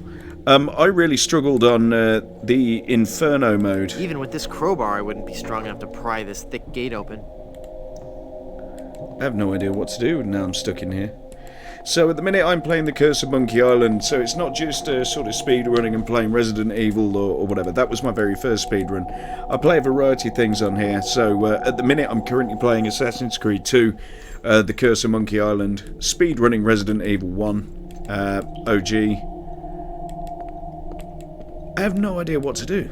I really struggled on the Inferno mode. Even with this crowbar, I wouldn't be strong enough to pry this thick gate open. I have no idea what to do now I'm stuck in here. So at the minute I'm playing The Curse of Monkey Island, so it's not just sort of speed running and playing Resident Evil or whatever. That was my very first speed run. I play a variety of things on here, so at the minute I'm currently playing Assassin's Creed 2, The Curse of Monkey Island, speed running Resident Evil 1, OG. I have no idea what to do.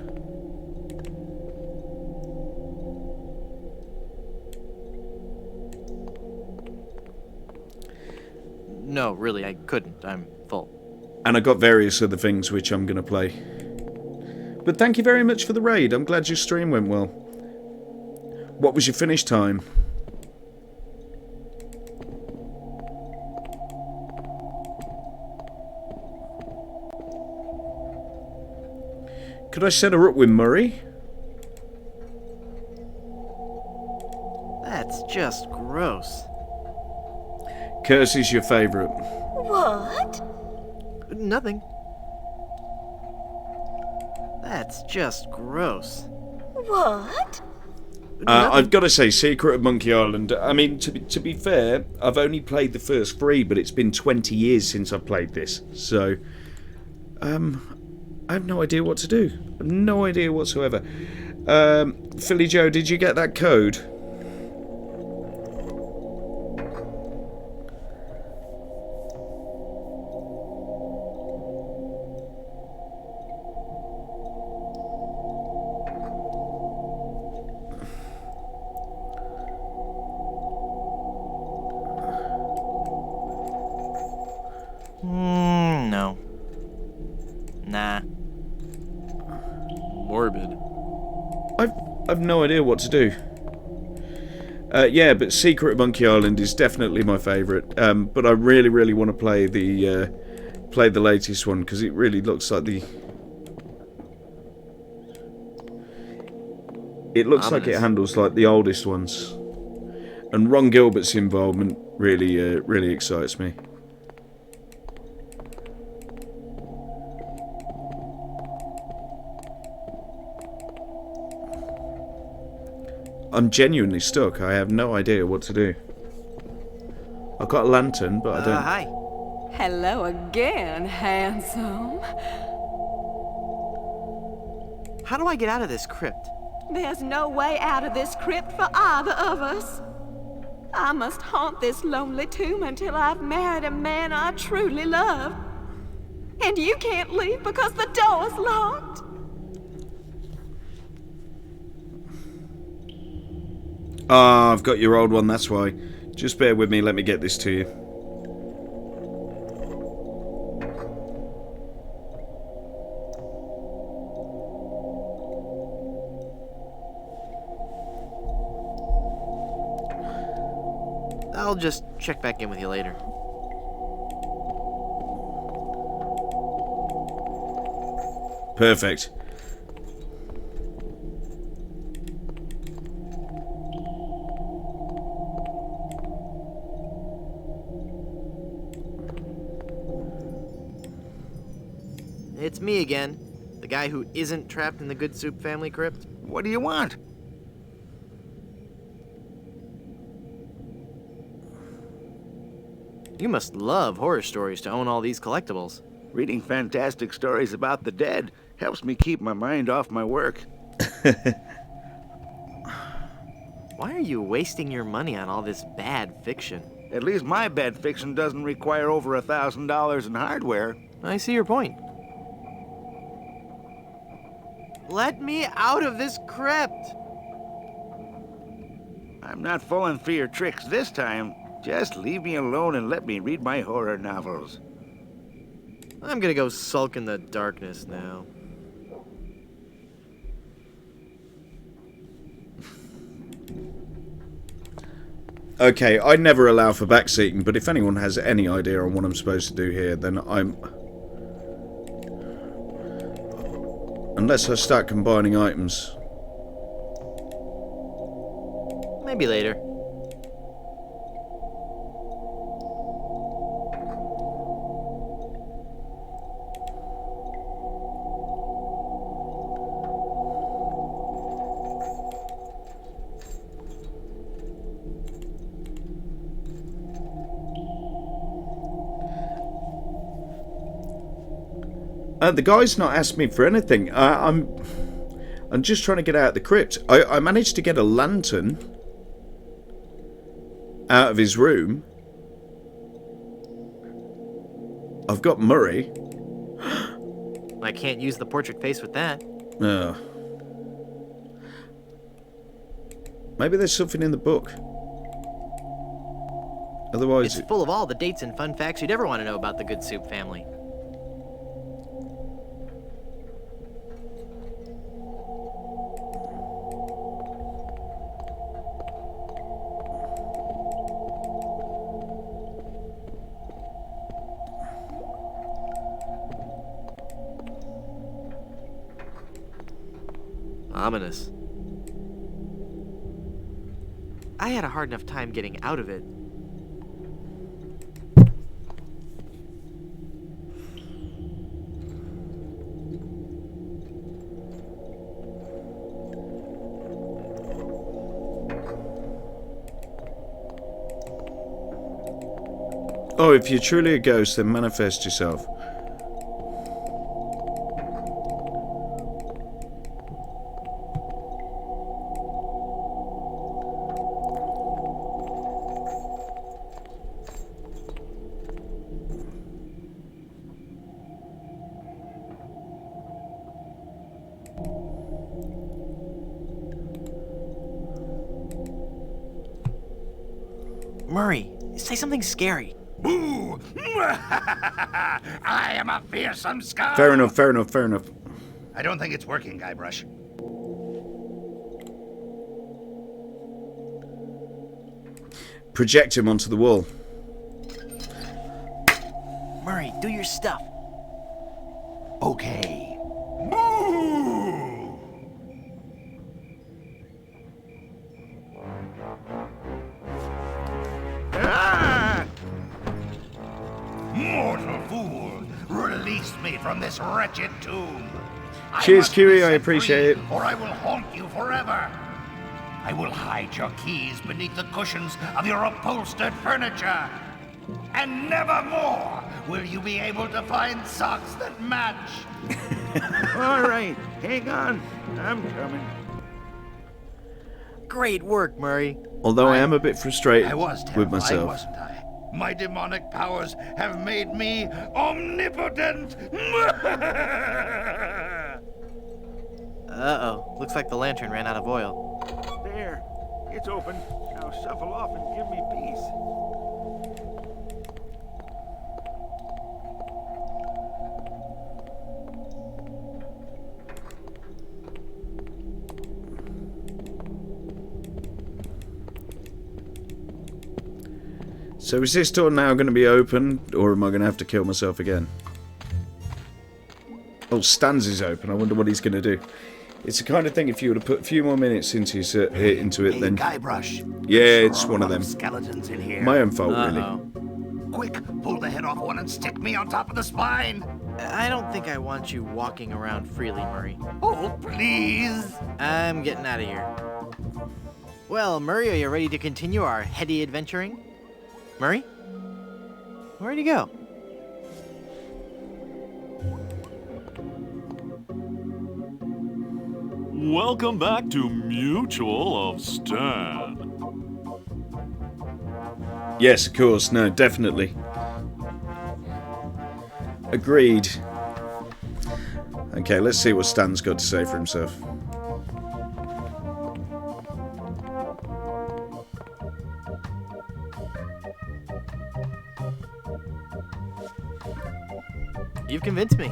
No, really, I couldn't. I'm full. And I got various other things which I'm going to play. But thank you very much for the raid. I'm glad your stream went well. What was your finish time? Could I set her up with Murray? That's just gross. Curse is your favourite. What? Nothing. That's just gross. What? I've got to say, Secret of Monkey Island, I mean, to be fair, I've only played the first 3, but it's been 20 years since I've played this. So, I have no idea what to do. I have no idea whatsoever. Philly Joe, did you get that code? No. Nah. Morbid. I've no idea what to do. Yeah, but Secret of Monkey Island is definitely my favourite. But I really, really want to play the latest one because it really looks like the. It looks like it handles like the oldest ones, and Ron Gilbert's involvement really, really excites me. I'm genuinely stuck. I have no idea what to do. I've got a lantern, but I don't... Hi. Hello again, handsome. How do I get out of this crypt? There's no way out of this crypt for either of us. I must haunt this lonely tomb until I've married a man I truly love. And you can't leave because the door's locked. Ah, I've got your old one, that's why. Just bear with me, let me get this to you. I'll just check back in with you later. Perfect. It's me again. The guy who isn't trapped in the Good Soup family crypt. What do you want? You must love horror stories to own all these collectibles. Reading fantastic stories about the dead helps me keep my mind off my work. Why are you wasting your money on all this bad fiction? At least my bad fiction doesn't require over $1,000 in hardware. I see your point. Let me out of this crypt! I'm not falling for your tricks this time. Just leave me alone and let me read my horror novels. I'm gonna go sulk in the darkness now. Okay, I never allow for backseating, but if anyone has any idea on what I'm supposed to do here, then I'm... Unless I start combining items. Maybe later. The guy's not asked me for anything. I'm just trying to get out of the crypt. I managed to get a lantern out of his room. I've got Murray. I can't use the portrait face with that. Maybe there's something in the book. Otherwise, It's full of all the dates and fun facts you'd ever want to know about the Good Soup family. Ominous. I had a hard enough time getting out of it. oh, if you're truly a ghost, then manifest yourself. Murray, say something scary. Boo! I am a fearsome scum! Fair enough, fair enough, fair enough. I don't think it's working, Guybrush. Project him onto the wall. Murray, do your stuff. Okay. Ah! Mortal fool! Release me from this wretched tomb! Cheers, must Kiwi, be I set appreciate free, it. Or I will haunt you forever! I will hide your keys beneath the cushions of your upholstered furniture! And never more will you be able to find socks that match! All right, hang on. I'm coming. Great work, Murray. Although I am a bit frustrated I was with terrified, myself. wasn't I? My demonic powers have made me omnipotent! Uh-oh. Looks like the lantern ran out of oil. There, it's open. Now shuffle off and give me peace. So is this door now going to be open, or am I going to have to kill myself again? Oh, Stan's is open. I wonder what he's going to do. It's the kind of thing, if you were to put a few more minutes into it, then... Guybrush. Yeah, Sure it's one of them. Skeletons in here. My own fault, really. Quick, pull the head off one and stick me on top of the spine. I don't think I want you walking around freely, Murray. Oh, please. I'm getting out of here. Well, Murray, are you ready to continue our heady adventuring? Murray? Where'd he go? Welcome back to Mutual of Stan. Yes, of course. No, definitely. Agreed. Okay, let's see what Stan's got to say for himself. You've convinced me.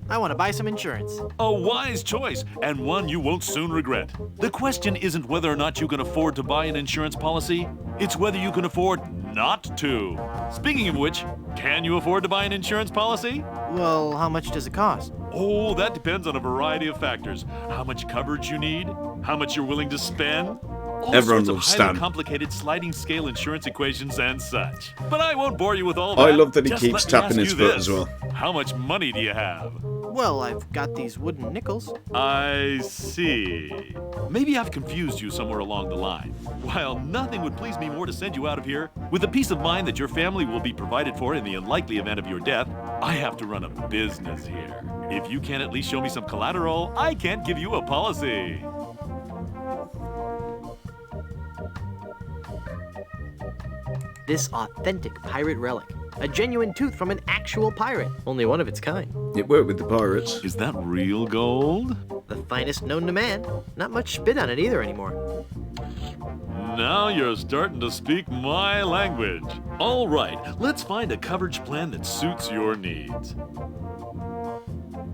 I want to buy some insurance. A wise choice, and one you won't soon regret. The question isn't whether or not you can afford to buy an insurance policy, it's whether you can afford not to. Speaking of which, can you afford to buy an insurance policy? Well, how much does it cost? Oh, that depends on a variety of factors. How much coverage you need, how much you're willing to spend, all Everyone sorts of loves highly Stan. complicated sliding scale insurance equations and such. But I won't bore you with all I that. love that he Just keeps let me tapping ask his you foot this. as well. How much money do you have? Well, I've got these wooden nickels. I see. Maybe I've confused you somewhere along the line. While nothing would please me more to send you out of here, with the peace of mind that your family will be provided for in the unlikely event of your death, I have to run a business here. If you can't at least show me some collateral, I can't give you a policy. This authentic pirate relic. A genuine tooth from an actual pirate. Only one of its kind. It worked with the pirates. Is that real gold? The finest known to man. Not much spit on it either anymore. Now you're starting to speak my language. All right, let's find a coverage plan that suits your needs.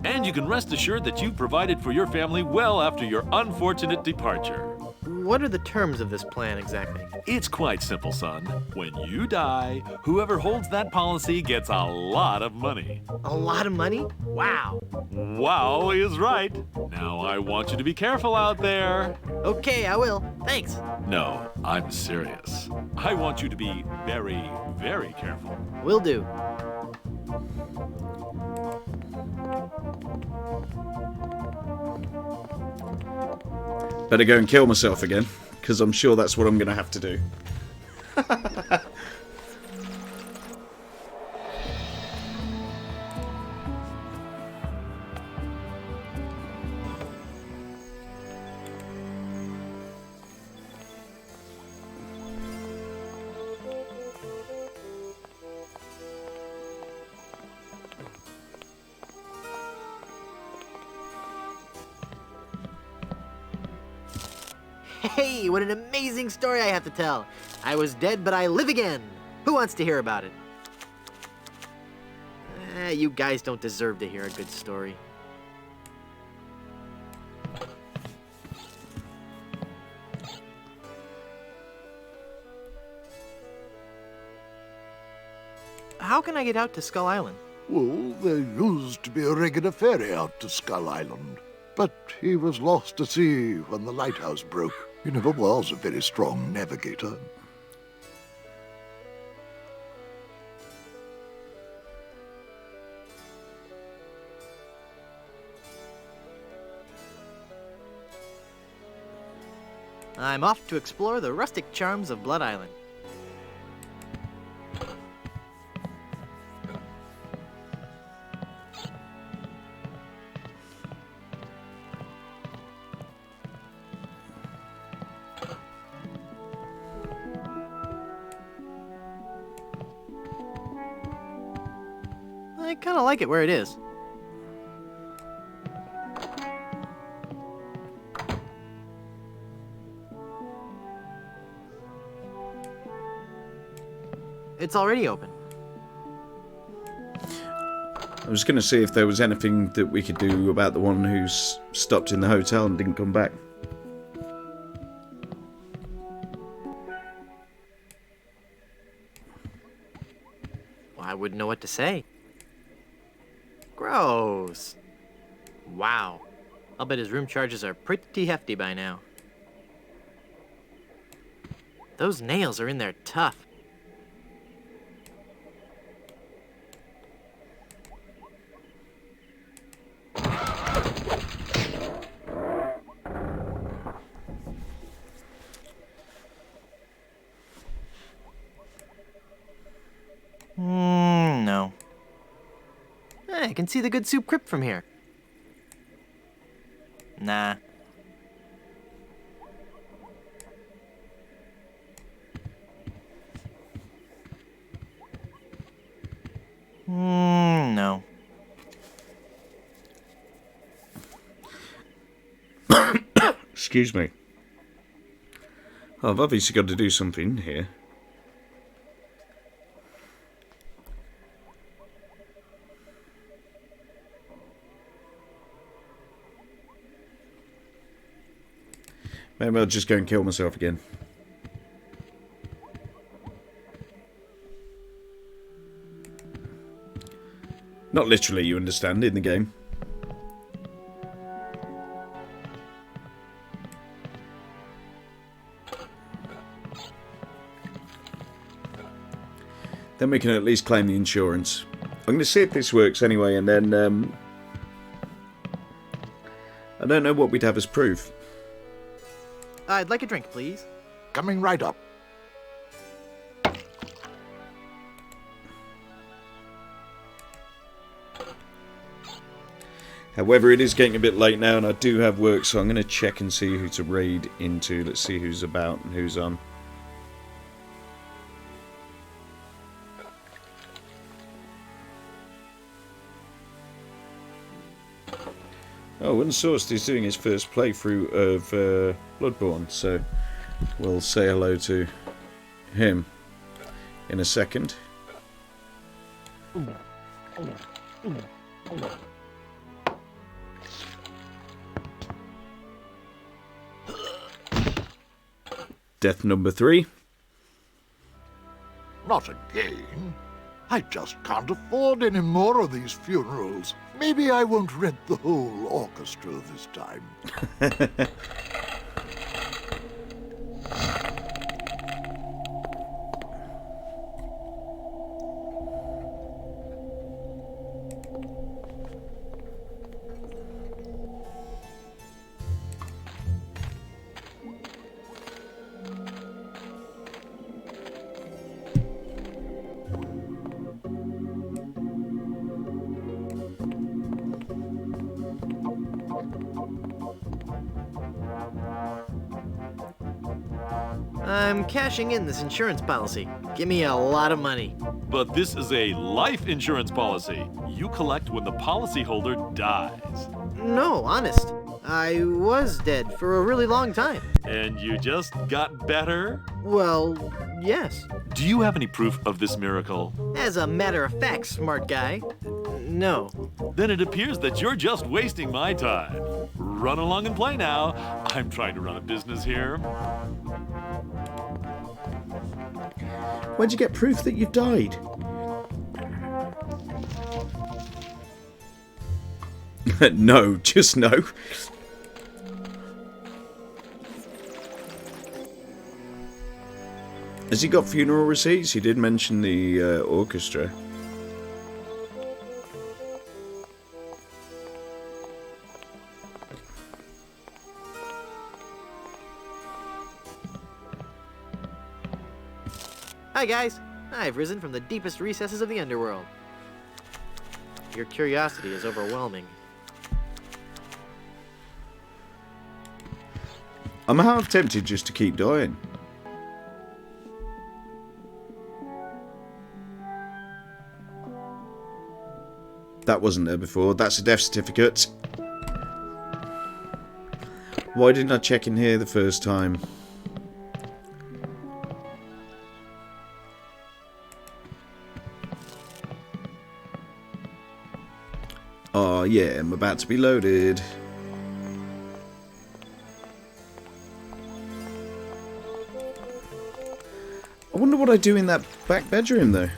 And you can rest assured that you've provided for your family well after your unfortunate departure. What are the terms of this plan exactly? It's quite simple, son. When you die, whoever holds that policy gets a lot of money. A lot of money? Wow. Wow is right. Now I want you to be careful out there. Okay, I will. Thanks. No, I'm serious. I want you to be very, very careful. Will do. Better go and kill myself again, because I'm sure that's what I'm going to have to do. Hey, what an amazing story I have to tell. I was dead, but I live again. Who wants to hear about it? You guys don't deserve to hear a good story. How can I get out to Skull Island? Well, there used to be a regular ferry out to Skull Island, but he was lost at sea when the lighthouse broke. He never was a very strong navigator. I'm off to explore the rustic charms of Blood Island. I kind of like it where it is. It's already open. I was going to see if there was anything that we could do about the one who's stopped in the hotel and didn't come back. Well, I wouldn't know what to say. Gross. Wow. I'll bet his room charges are pretty hefty by now. Those nails are in there tough. No. I can see the good soup crypt from here. Nah. No. Excuse me. I've obviously got to do something here. Maybe I'll just go and kill myself again. Not literally, you understand, in the game. Then we can at least claim the insurance. I'm going to see if this works anyway, and then I don't know what we'd have as proof. I'd like a drink, please. Coming right up. However, it is getting a bit late now and I do have work, so I'm going to check and see who to raid into. Let's see who's about and who's on. Oh, Unsourced is doing his first playthrough of Bloodborne, so we'll say hello to him in a second. Death number 3. Not again. I just can't afford any more of these funerals. Maybe I won't rent the whole orchestra this time. I'm cashing in this insurance policy. Give me a lot of money. But this is a life insurance policy. You collect when the policyholder dies. No, honest. I was dead for a really long time. And you just got better? Well, yes. Do you have any proof of this miracle? As a matter of fact, smart guy, no. Then it appears that you're just wasting my time. Run along and play now. I'm trying to run a business here. Where'd you get proof that you've died? No, just no. Has he got funeral receipts? He did mention the orchestra. Hi guys, I've risen from the deepest recesses of the underworld. Your curiosity is overwhelming. I'm half tempted just to keep dying. That wasn't there before. That's a death certificate. Why didn't I check in here the first time? Oh yeah, I'm about to be loaded. I wonder what I do in that back bedroom though.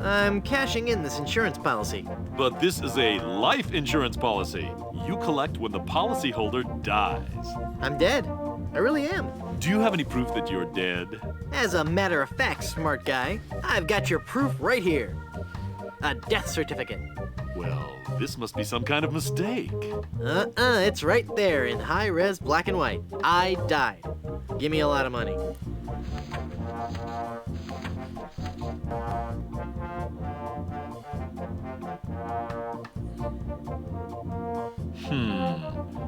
I'm cashing in this insurance policy. But this is a life insurance policy. You collect when the policyholder dies. I'm dead. I really am. Do you have any proof that you're dead? As a matter of fact, smart guy, I've got your proof right here. A death certificate. Well, this must be some kind of mistake. It's right there in high-res black and white. I died. Give me a lot of money.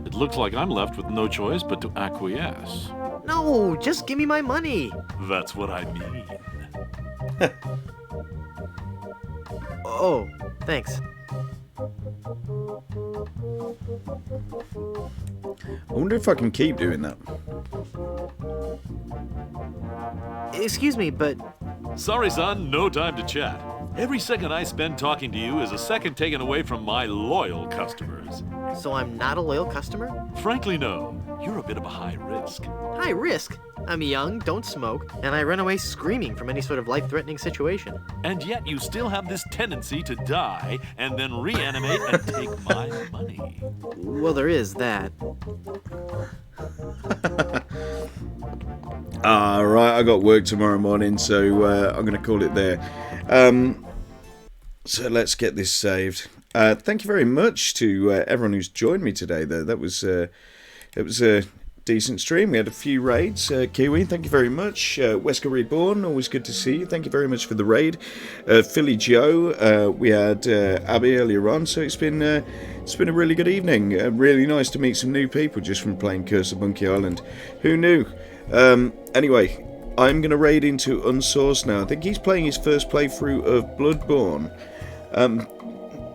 It looks like I'm left with no choice but to acquiesce. No, just give me my money. That's what I mean. Oh, thanks. I wonder if I can keep doing that. Excuse me, but... Sorry, son, no time to chat. Every second I spend talking to you is a second taken away from my loyal customers. So I'm not a loyal customer? Frankly, no. You're a bit of a high risk. High risk? I'm young, don't smoke, and I run away screaming from any sort of life-threatening situation. And yet you still have this tendency to die and then reanimate and take my money. Well, there is that. Right, I got work tomorrow morning, so I'm going to call it there. So let's get this saved. Thank you very much to everyone who's joined me today, though. It was a decent stream. We had a few raids. Kiwi, thank you very much. Wesker Reborn, always good to see you. Thank you very much for the raid. Philly Joe, we had Abby earlier on, so it's been a really good evening. Really nice to meet some new people just from playing Curse of Monkey Island. Who knew? Anyway, I'm going to raid into Unsourced now. I think he's playing his first playthrough of Bloodborne.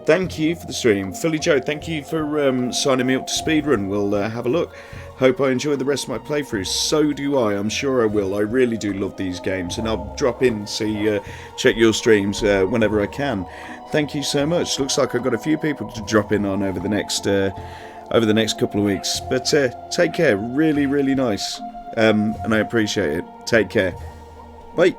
Thank you for the stream. Philly Joe, thank you for signing me up to speedrun. We'll have a look. Hope I enjoy the rest of my playthroughs. So do I. I'm sure I will. I really do love these games, and I'll drop in, check your streams whenever I can. Thank you so much. Looks like I've got a few people to drop in on over the next couple of weeks. But take care. Really, really nice. And I appreciate it. Take care. Bye.